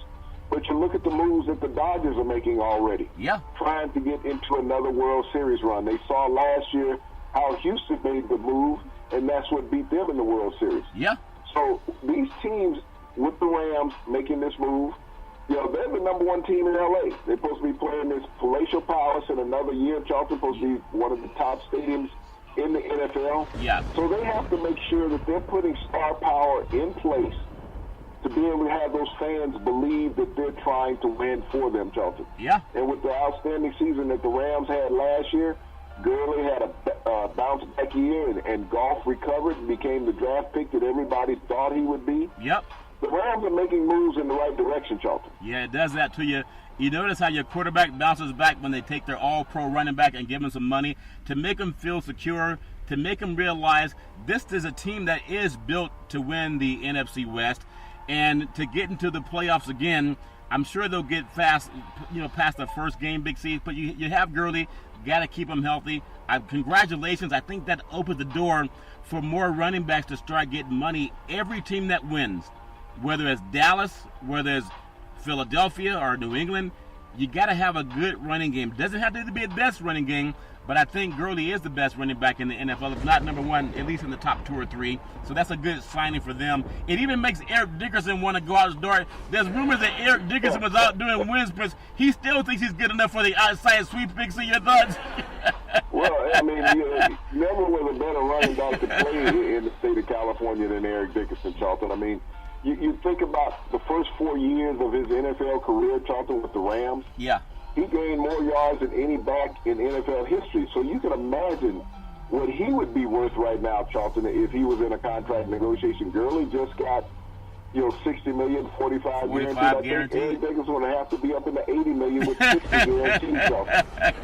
but you look at the moves that the Dodgers are making already. Yeah. Trying to get into another World Series run. They saw last year how Houston made the move, and that's what beat them in the World Series. Yeah. So these teams with the Rams making this move, they're the number 1 team in L.A. They're supposed to be playing this Palatial Palace in another year. Charlton supposed to be one of the top stadiums in the NFL. Yeah. So they have to make sure that they're putting star power in place to be able to have those fans believe that they're trying to win for them, Charlton. Yeah. And with the outstanding season that the Rams had last year, Gurley had a bounce-back year, and Goff recovered and became the draft pick that everybody thought he would be. Yep. The Rams are making moves in the right direction, Charlton. Yeah, it does that to you. You notice how your quarterback bounces back when they take their all-pro running back and give him some money to make him feel secure, to make him realize this is a team that is built to win the NFC West and to get into the playoffs again. I'm sure they'll get past the first game, Big C, but you have Gurley, got to keep him healthy. Congratulations. I think that opens the door for more running backs to start getting money. Every team that wins, whether it's Dallas, whether it's Philadelphia or New England, you got to have a good running game. Doesn't have to be the best running game, but I think Gurley is the best running back in the NFL, if not number 1, at least in the top 2 or 3. So that's a good signing for them. It even makes Eric Dickerson want to go out the door. There's rumors that Eric Dickerson was out doing wind sprints. He still thinks he's good enough for the outside sweep. Big C, your thoughts? Well, I mean, never was a better running back to play in the state of California than Eric Dickerson, Charlton. I mean, you think about the first 4 years of his NFL career, Charlton, with the Rams. Yeah. He gained more yards than any back in NFL history. So you can imagine what he would be worth right now, Charlton, if he was in a contract negotiation. Gurley just got $60 million, 45 guaranteed. I think Eric Deckers going to have to be up in the $80 million with 60 guaranteed stuff.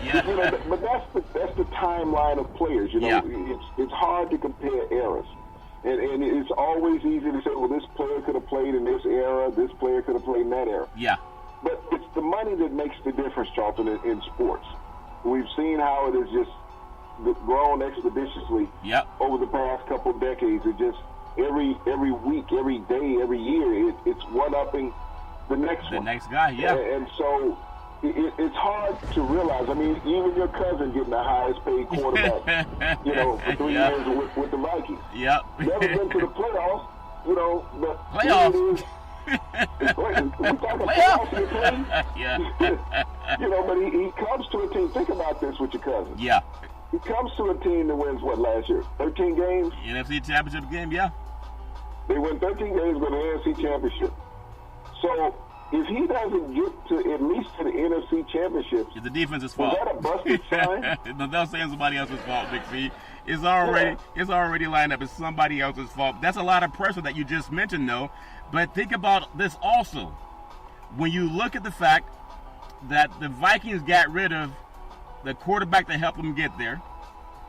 Yeah. But that's the timeline of players. It's hard to compare eras. And it's always easy to say, well, this player could have played in this era, this player could have played in that era. Yeah. But it's the money that makes the difference, Charlton, in sports. We've seen how it has just grown expeditiously over the past couple of decades. It just every week, every day, every year, it's one-upping the next one. The next guy, yeah. And so it's hard to realize. I mean, even your cousin getting the highest paid quarterback, for 3 years with the Vikings. Yep. Never been to the playoffs, but playoffs. We talking playoffs, yeah. But he comes to a team. Think about this with your cousin. Yeah. He comes to a team that wins what last year? 13 games? NFC Championship game, yeah. They win 13 games, go to the NFC Championship. So if he doesn't get to at least to the NFC Championship, it's the defense's fault. Is that a busted sign? No, they'll say it's somebody else's fault, Big C. It's already lined up. It's somebody else's fault. That's a lot of pressure that you just mentioned, though. But think about this also. When you look at the fact that the Vikings got rid of the quarterback that helped them get there,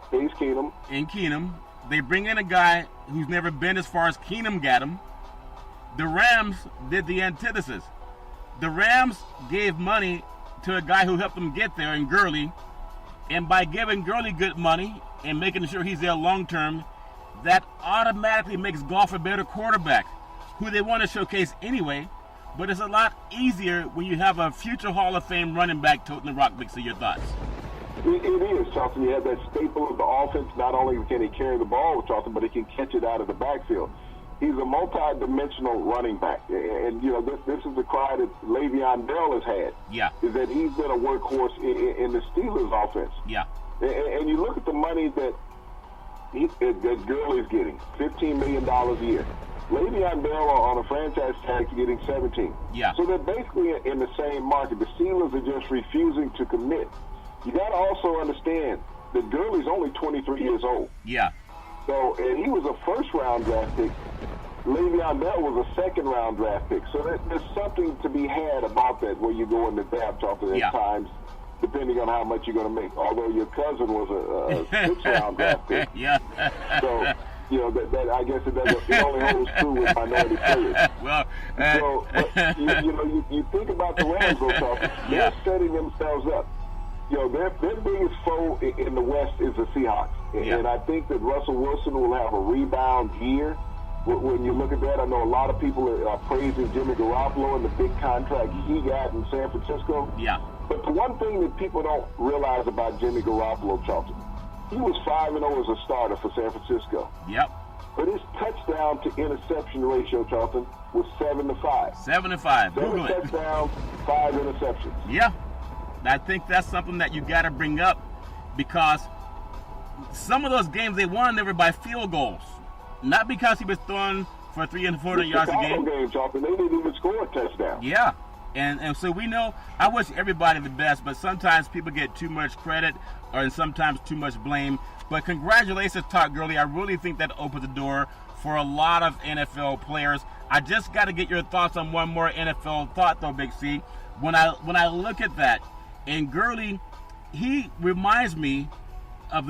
Case Keenum. In Keenum, they bring in a guy who's never been as far as Keenum got him. The Rams did the antithesis. The Rams gave money to a guy who helped them get there in Gurley, and by giving Gurley good money and making sure he's there long term, that automatically makes Goff a better quarterback, who they want to showcase anyway. But it's a lot easier when you have a future Hall of Fame running back toting the rock. Big C, your thoughts? It is, Charlton. You have that staple of the offense. Not only can he carry the ball with Charlton, but he can catch it out of the backfield. He's a multi-dimensional running back. And this is the cry that Le'Veon Bell has had. Yeah. Is that he's been a workhorse in the Steelers offense. Yeah. And you look at the money that Gurley's getting, $15 million a year. Le'Veon Bell on a franchise tag is getting 17. Yeah. So they're basically in the same market. The Steelers are just refusing to commit. You got to also understand that Gurley's only 23 years old. Yeah. So, and he was a first-round draft pick. Le'Veon Bell was a second-round draft pick. So there's something to be had about that where you go in the draft at times, depending on how much you're going to make. Although your cousin was a six-round draft pick. Yeah. So, that I guess it only holds true with minority players. Well, but you think about the Rams, they're setting themselves up. Their biggest foe in the West is the Seahawks. And I think that Russell Wilson will have a rebound year. When you look at that, I know a lot of people are praising Jimmy Garoppolo and the big contract he got in San Francisco. Yeah. But the one thing that people don't realize about Jimmy Garoppolo, Charlton, he was 5-0 as a starter for San Francisco. Yep. But his touchdown to interception ratio, Charlton, was 7-5. 7-5. Google 7 touchdowns, 5 interceptions. Yeah. I think that's something that you got to bring up, because some of those games they won, they were by field goals. Not because he was throwing for 300 and 400 yards a game. Game, Charlton, they didn't even score a touchdown. Yeah. And so we know, I wish everybody the best, but sometimes people get too much credit and sometimes too much blame. But congratulations, Todd Gurley. I really think that opens the door for a lot of NFL players. I just got to get your thoughts on one more NFL thought, though, Big C. When I look at that, and Gurley, he reminds me of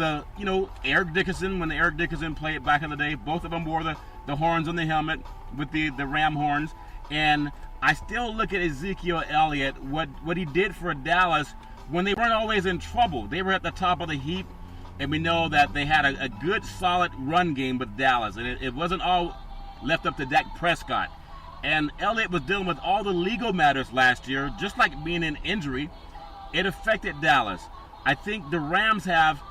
Eric Dickerson, when the Eric Dickerson played back in the day. Both of them wore the horns on the helmet with the ram horns. And I still look at Ezekiel Elliott, what he did for Dallas when they weren't always in trouble. They were at the top of the heap, and we know that they had a good, solid run game with Dallas. And it wasn't all left up to Dak Prescott. And Elliott was dealing with all the legal matters last year, just like being in injury. It affected Dallas. I think the Rams have,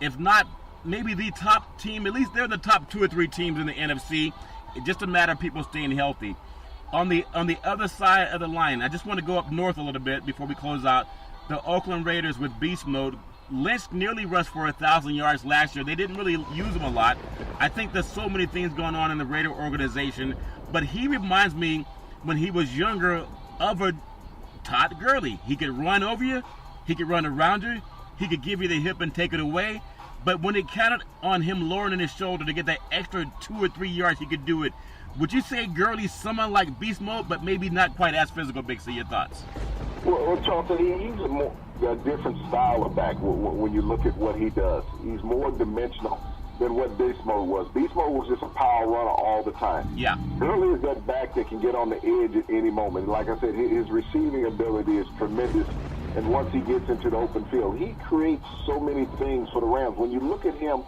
if not maybe the top team, at least they're the top 2 or 3 teams in the NFC. It's just a matter of people staying healthy. On the other side of the line, I just want to go up north a little bit before we close out. The Oakland Raiders with beast mode. Lynch nearly rushed for 1,000 yards last year. They didn't really use him a lot. I think there's so many things going on in the Raider organization, but he reminds me when he was younger of a Todd Gurley. He could run over you. He could run around you. He could give you the hip and take it away. But when it counted on him lowering his shoulder to get that extra 2 or 3 yards, he could do it. Would you say Gurley's someone like beast mode, but maybe not quite as physical? Big C, your thoughts? Well, Charlton, he's a different style of back when you look at what he does. He's more dimensional than what Beast Mode was. Beast Mode was just a power runner all the time. Yeah. Gurley is that back that can get on the edge at any moment. Like I said, his receiving ability is tremendous. And once he gets into the open field, he creates so many things for the Rams. When you look at him,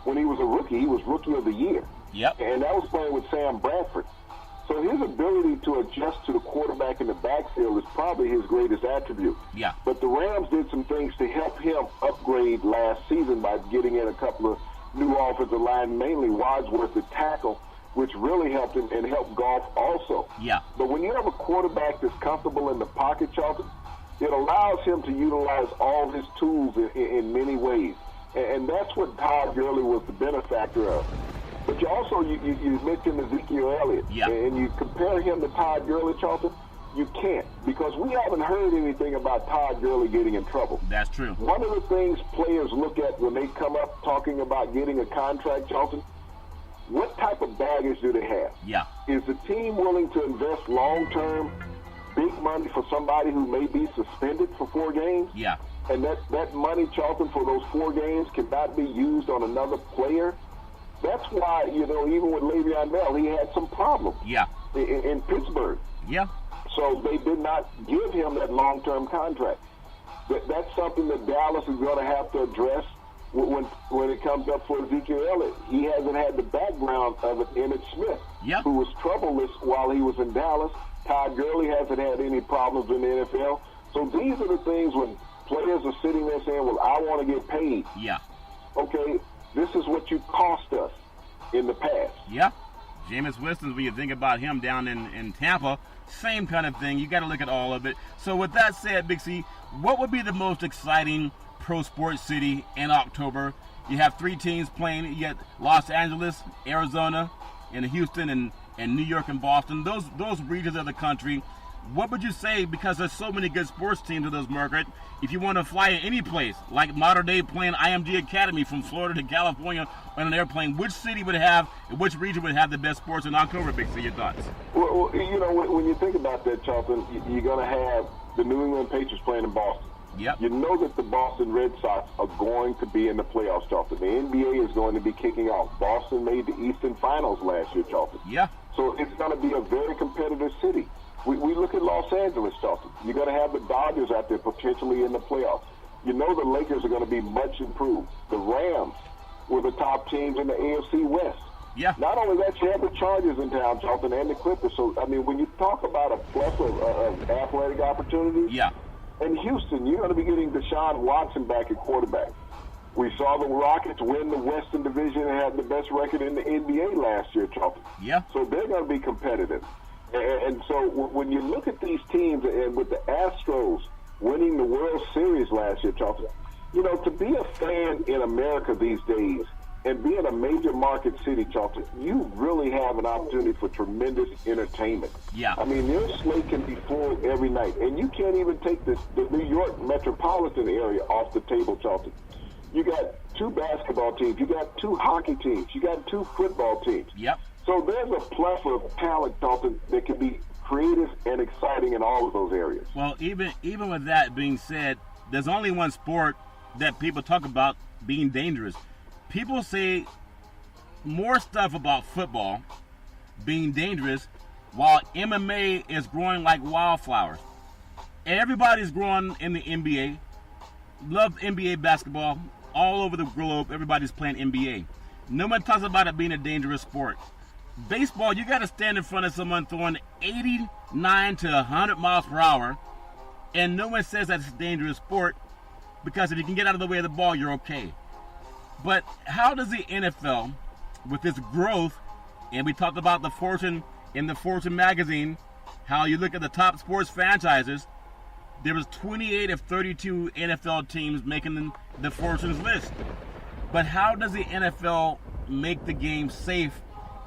when he was a rookie, he was Rookie of the Year. Yep. And that was playing with Sam Bradford. So his ability to adjust to the quarterback in the backfield is probably his greatest attribute. Yeah. But the Rams did some things to help him upgrade last season by getting in a couple of new offensive line, mainly Wadsworth, the tackle, which really helped him and helped Goff also. Yeah. But when you have a quarterback that's comfortable in the pocket, Charlton, it allows him to utilize all his tools in many ways. And that's what Todd Gurley was the benefactor of. But you also, you mentioned Ezekiel Elliott. Yeah. And you compare him to Todd Gurley, Charlton, you can't. Because we haven't heard anything about Todd Gurley getting in trouble. That's true. One of the things players look at when they come up talking about getting a contract, Charlton, what type of baggage do they have? Yeah. Is the team willing to invest long-term big money for somebody who may be suspended for 4 games? Yeah. And that money, Charlton, for those 4 games cannot be used on another player? That's why, even with Le'Veon Bell, he had some problems. Yeah. In Pittsburgh. Yeah. So they did not give him that long-term contract. That's something that Dallas is going to have to address when it comes up for Ezekiel Elliott. He hasn't had the background of it, Emmitt Smith, yeah, who was troubleless while he was in Dallas. Todd Gurley hasn't had any problems in the NFL. So these are the things when players are sitting there saying, well, I want to get paid. Yeah. Okay, this is what you cost us in the past. Yeah. Jameis Winston, when you think about him down in Tampa, same kind of thing. You got to look at all of it. So with that said, Big C, what would be the most exciting pro sports city in October? You have 3 teams playing. You got Los Angeles, Arizona, and Houston, and New York and Boston. Those regions of the country. What would you say, because there's so many good sports teams in those markets, if you want to fly in any place, like modern day playing IMG Academy from Florida to California on an airplane, which city would have, which region would have the best sports in October, Big C? Your thoughts? Well, when you think about that, Charlton, you're going to have the New England Patriots playing in Boston. Yep. You know that the Boston Red Sox are going to be in the playoffs, Charlton. The NBA is going to be kicking off. Boston made the Eastern Finals last year, Charlton. Yeah. So it's going to be a very competitive city. We look at Los Angeles, Charlton. You're going to have the Dodgers out there potentially in the playoffs. You know the Lakers are going to be much improved. The Rams were the top teams in the AFC West. Yeah. Not only that, you have the Chargers in town, Charlton, and the Clippers. So, I mean, when you talk about a plethora of athletic opportunities, yeah. In Houston, you're going to be getting Deshaun Watson back at quarterback. We saw the Rockets win the Western Division and had the best record in the NBA last year, Charlton. Yeah. So they're going to be competitive. And so when you look at these teams, and with the Astros winning the World Series last year, Charlton, to be a fan in America these days and be in a major market city, Charlton, you really have an opportunity for tremendous entertainment. Yeah. I mean, your slate can be full every night. And you can't even take the New York metropolitan area off the table, Charlton. You got 2 basketball teams. You got 2 hockey teams. You got 2 football teams. Yep. So there's a plethora of talent, Charlton, that can be creative and exciting in all of those areas. Well, even with that being said, there's only one sport that people talk about being dangerous. People say more stuff about football being dangerous while MMA is growing like wildflowers. Everybody's growing in the NBA. Love NBA basketball. All over the globe, everybody's playing NBA. No one talks about it being a dangerous sport. Baseball, you got to stand in front of someone throwing 89 to 100 miles per hour, and no one says that's a dangerous sport, because if you can get out of the way of the ball, you're okay. But how does the NFL, with its growth, and we talked about the Fortune in the Fortune magazine, how you look at the top sports franchises, there was 28 of 32 NFL teams making the Fortune's list. But how does the NFL make the game safe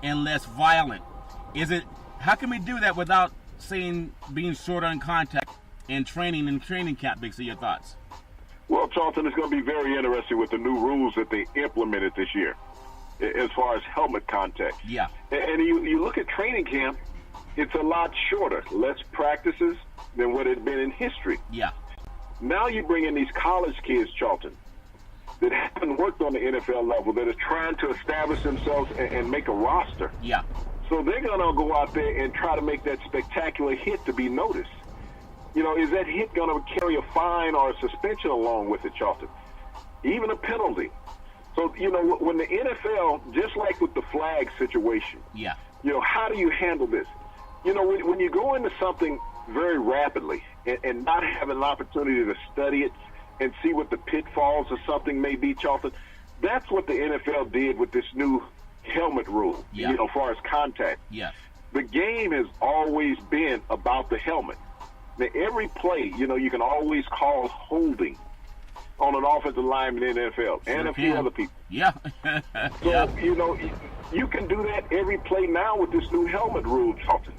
and less violent? How can we do that without being short on contact and training camp? Big C, your thoughts? Well, Charlton, it's going to be very interesting with the new rules that they implemented this year. as far as helmet contact. Yeah. And you look at training camp, it's a lot shorter, less practices than what it had been in history. Yeah. Now you bring in these college kids, Charlton, that haven't worked on the NFL level, that are trying to establish themselves and make a roster. Yeah. So they're going to go out there and try to make that spectacular hit to be noticed. You know, is that hit going to carry a fine or a suspension along with it, Charlton? Even a penalty. So, you know, when the NFL, just like with the flag situation, yeah, you know, how do you handle this? You know, when you go into something very rapidly and not have an opportunity to study it and see what the pitfalls of something may be, Charlton, that's what the NFL did with this new helmet rule, yeah, you know, as far as contact. Yeah. The game has always been about the helmet. Now, every play, you know, you can always call holding on an offensive lineman in the NFL and a few other people. Yeah. So, yeah, you know, you can do that every play now with this new helmet rule, Charlton.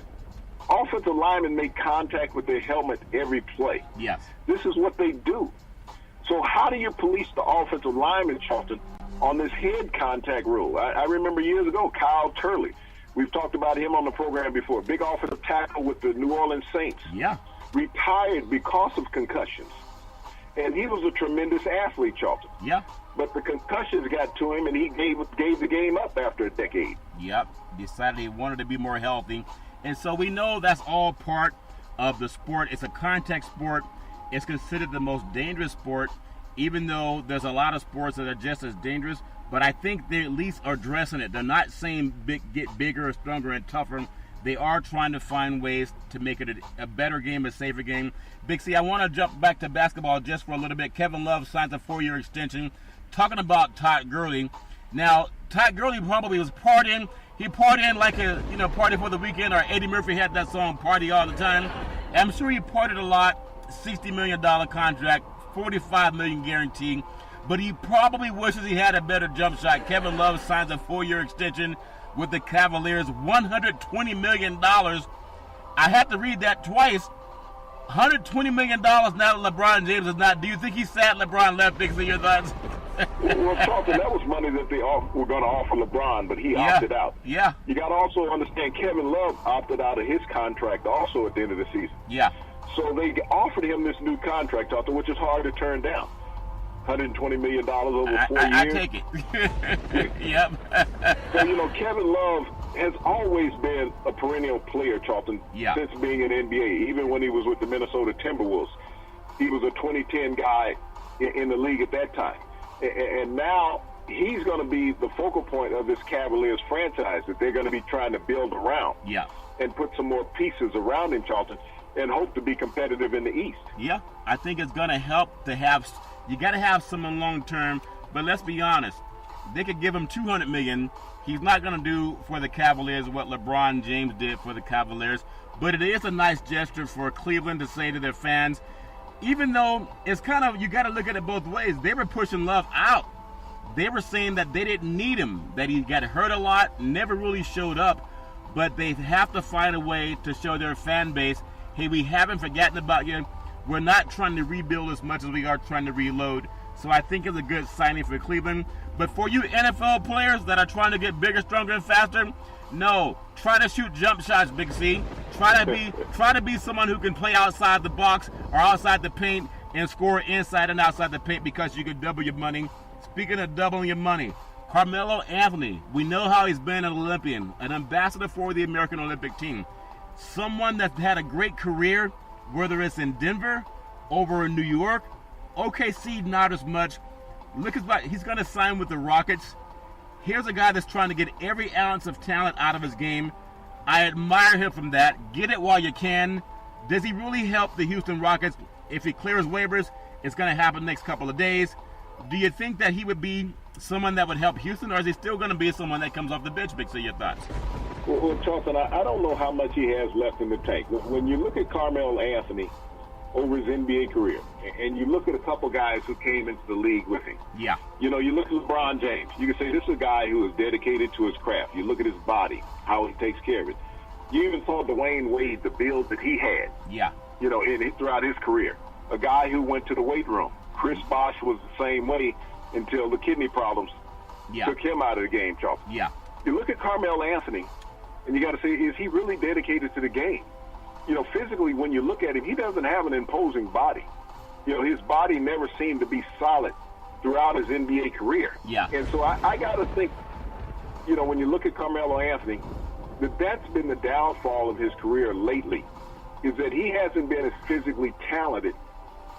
Offensive linemen make contact with their helmet every play. Yes. This is what they do. So how do you police the offensive lineman, Charlton, on this head contact rule? I remember years ago, Kyle Turley. We've talked about him on the program before. Big offensive tackle with the New Orleans Saints. Yeah. Retired because of concussions. And he was a tremendous athlete, Charlton. Yeah. But the concussions got to him, and he gave the game up after a decade. Yep. Decided he wanted to be more healthy. And so we know that's all part of the sport. It's a contact sport. It's considered the most dangerous sport, even though there's a lot of sports that are just as dangerous. But I think they at least are addressing it. They're not saying get bigger, stronger, and tougher. They are trying to find ways to make it a better game, a safer game. Big C, I want to jump back to basketball just for a little bit. Kevin Love signs a 4-year extension. Talking about Todd Gurley. Now, Todd Gurley probably was partying. He partied like a, party for the weekend, or Eddie Murphy had that song, Party All the Time. I'm sure he partied a lot. $60 million contract, $45 million guaranteed. But he probably wishes he had a better jump shot. Kevin Love signs a 4-year extension with the Cavaliers, $120 million. I had to read that twice. $120 million now that LeBron James is not. Do you think he's sad LeBron left? Big C, your thoughts? Well, Charlton, that was money that they were going to offer LeBron, but he opted out. Yeah. You got to also understand Kevin Love opted out of his contract also at the end of the season. Yeah. So they offered him this new contract, Charlton, which is hard to turn down. $120 million over 4 years. I take it. Yep. So, Kevin Love has always been a perennial player, Charlton, since being in NBA. Even when he was with the Minnesota Timberwolves, he was a 2010 guy in the league at that time. And now he's going to be the focal point of this Cavaliers franchise that they're going to be trying to build around. Yeah. And put some more pieces around him, Charlton, and hope to be competitive in the East. Yeah, I think it's going to help to have. You got to have someone long term, but let's be honest. They could give him $200 million. He's not going to do for the Cavaliers what LeBron James did for the Cavaliers, but it is a nice gesture for Cleveland to say to their fans, even though it's kind of, you got to look at it both ways. They were pushing Love out. They were saying that they didn't need him, that he got hurt a lot, never really showed up, but they have to find a way to show their fan base, hey, we haven't forgotten about you. We're not trying to rebuild as much as we are trying to reload. So I think it's a good signing for Cleveland. But for you NFL players that are trying to get bigger, stronger, and faster, no. Try to shoot jump shots, Big C. Try to be someone who can play outside the box or outside the paint and score inside and outside the paint, because you can double your money. Speaking of doubling your money, Carmelo Anthony, we know how he's been an Olympian, an ambassador for the American Olympic team. Someone that's had a great career, whether it's in Denver, over in New York, OKC not as much. Look at he's going to sign with the Rockets. Here's a guy that's trying to get every ounce of talent out of his game. I admire him from that. Get it while you can. Does he really help the Houston Rockets? If he clears waivers, it's going to happen next couple of days. Do you think that he would be someone that would help Houston, or is he still going to be someone that comes off the bench? Big C, your thoughts? Well, Charlton, I don't know how much he has left in the tank. When you look at Carmelo Anthony over his NBA career, and you look at a couple guys who came into the league with him. Yeah. You look at LeBron James. You can say this is a guy who is dedicated to his craft. You look at his body, how he takes care of it. You even saw Dwayne Wade, the build that he had. Yeah. Throughout his career. A guy who went to the weight room. Chris Bosh was the same way until the kidney problems took him out of the game, Charlton. Yeah. You look at Carmelo Anthony, and you got to say, is he really dedicated to the game? You know, physically, when you look at him, he doesn't have an imposing body. You know, his body never seemed to be solid throughout his NBA career. Yeah. And so I got to think, you know, when you look at Carmelo Anthony, that's been the downfall of his career lately, is that he hasn't been as physically talented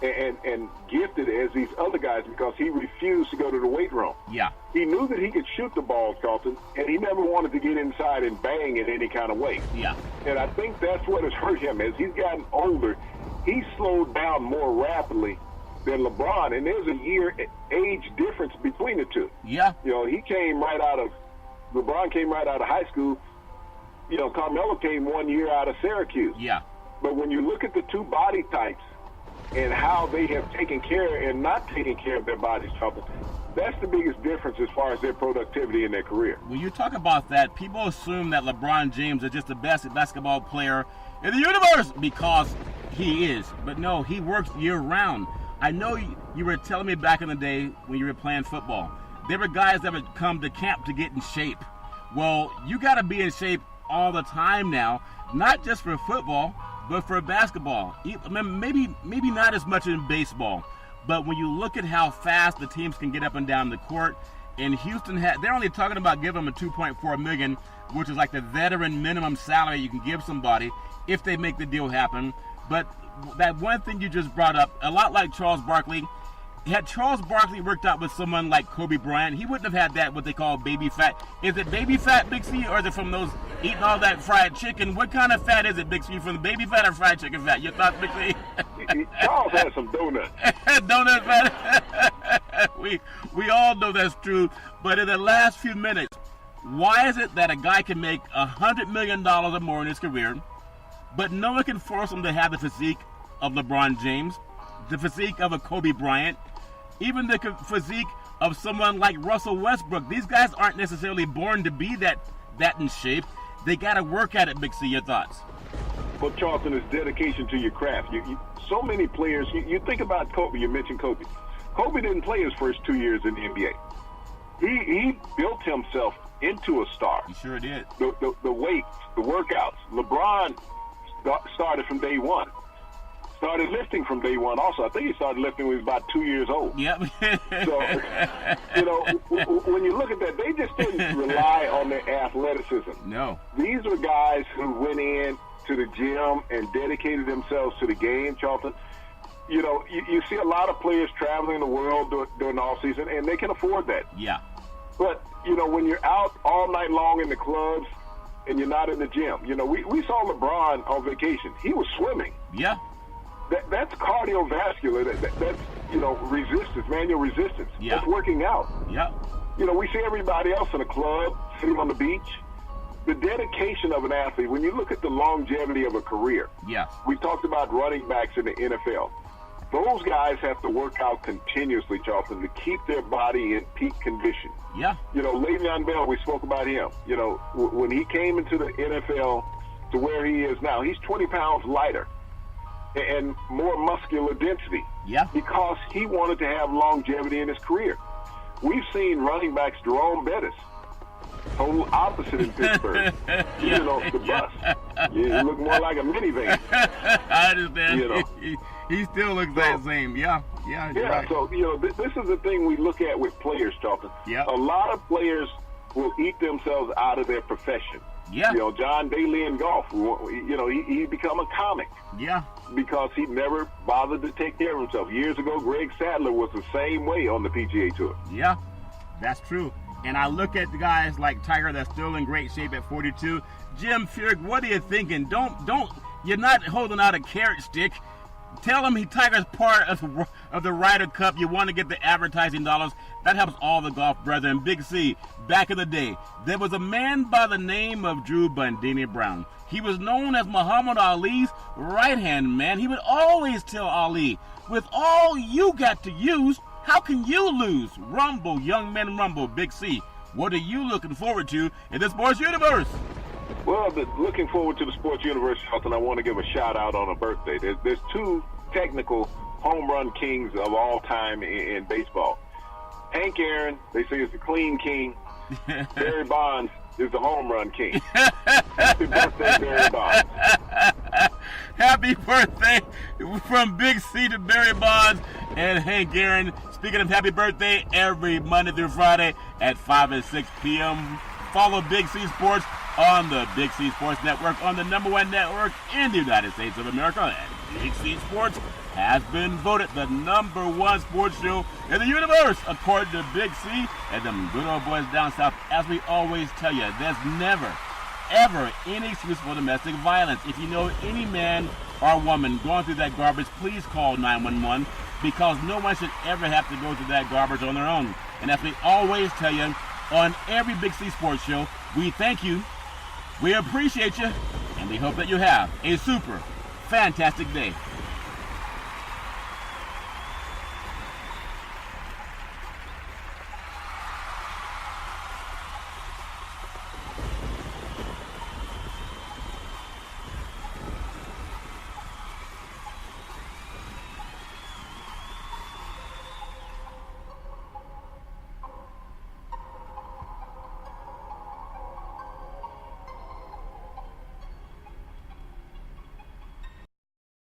and gifted as these other guys because he refused to go to the weight room. Yeah. He knew that he could shoot the ball, Charlton, and he never wanted to get inside and bang in any kind of way. Yeah. And I think that's what has hurt him. As he's gotten older, he's slowed down more rapidly than LeBron, and there's a year age difference between the two. Yeah. You know, LeBron came right out of high school. You know, Carmelo came 1 year out of Syracuse. Yeah. But when you look at the two body types and how they have taken care and not taken care of their bodies, that's the biggest difference as far as their productivity in their career. When you talk about that, people assume that LeBron James is just the best basketball player in the universe because he is. But no, he works year-round. I know you were telling me back in the day when you were playing football, there were guys that would come to camp to get in shape. Well, you got to be in shape all the time now, not just for football, but for basketball. Maybe not as much in baseball, but when you look at how fast the teams can get up and down the court, and Houston they're only talking about giving them a $2.4 million, which is like the veteran minimum salary you can give somebody if they make the deal happen. But that one thing you just brought up, a lot like Charles Barkley, had Charles Barkley worked out with someone like Kobe Bryant, he wouldn't have had that, what they call baby fat. Is it baby fat, Big C, or is it from those eating all that fried chicken? What kind of fat is it, Big C, from the baby fat or fried chicken fat? Your thoughts, Big C? Charles had some donuts. Donut fat? we all know that's true, but in the last few minutes, why is it that a guy can make $100 million or more in his career, but no one can force him to have the physique of LeBron James, the physique of a Kobe Bryant, even the physique of someone like Russell Westbrook? These guys aren't necessarily born to be that in shape. They got to work at it, Big C. Your thoughts? Well, Charlton, is dedication to your craft. So many players, you think about Kobe, you mentioned Kobe. Kobe didn't play his first 2 years in the NBA. He built himself into a star. He sure did. The weights, the workouts. LeBron started from day one. Started lifting from day one also. I think he started lifting when he was about 2 years old. Yep. So, you know, when you look at that, they just didn't rely on their athleticism. No. These were guys who went in to the gym and dedicated themselves to the game, Charlton. You know, you see a lot of players traveling the world during the off-season, and they can afford that. Yeah. But, you know, when you're out all night long in the clubs and you're not in the gym, you know, we saw LeBron on vacation. He was swimming. Yeah. That's cardiovascular. That's, you know, resistance, manual resistance. Yeah. That's working out. Yeah. You know, we see everybody else in a club, sitting on the beach. The dedication of an athlete, when you look at the longevity of a career, yeah. We talked about running backs in the NFL. Those guys have to work out continuously, Charlton, to keep their body in peak condition. Yeah. You know, Le'Veon Bell, we spoke about him. You know, when he came into the NFL to where he is now, he's 20 pounds lighter and more muscular density. Yeah. Because he wanted to have longevity in his career. We've seen running backs, Jerome Bettis, total opposite in Pittsburgh. Yeah. You know, the bus. You look more like a minivan. I understand. You know. He still looks that same. Yeah. Yeah. Yeah. Right. So, you know, this is the thing we look at with players, Charlton. Yeah. A lot of players will eat themselves out of their profession. Yeah. You know, John Daly in golf, you know, he become a comic. Yeah. Because he never bothered to take care of himself. Years ago, Greg Sadler was the same way on the PGA Tour. Yeah, that's true. And I look at the guys like Tiger that's still in great shape at 42. Jim Furyk, what are you thinking? Don't. You're not holding out a carrot stick. Tell him Tiger's part of the Ryder Cup. You want to get the advertising dollars. That helps all the golf brethren. Big C, back in the day, there was a man by the name of Drew Bundini Brown. He was known as Muhammad Ali's right-hand man. He would always tell Ali, with all you got to use, how can you lose? Rumble, young men rumble. Big C, what are you looking forward to in the sports universe? Well, looking forward to the sports universe, Charlton, I want to give a shout-out on a birthday. There's two technical home run kings of all time in baseball. Hank Aaron, they say, is the clean king. Barry Bonds is the home run king. Happy birthday, Barry Bonds. Happy birthday from Big C to Barry Bonds and Hank Aaron. Speaking of happy birthday, every Monday through Friday at 5 and 6 p.m. Follow Big C Sports on the Big C Sports Network, on the #1 network in the United States of America. And Big C Sports has been voted the #1 sports show in the universe, according to Big C and them good old boys down south. As we always tell you, there's never, ever any excuse for domestic violence. If you know any man or woman going through that garbage, please call 911, because no one should ever have to go through that garbage on their own. And as we always tell you, on every Big C Sports show, we thank you, we appreciate you, and we hope that you have a super fantastic day.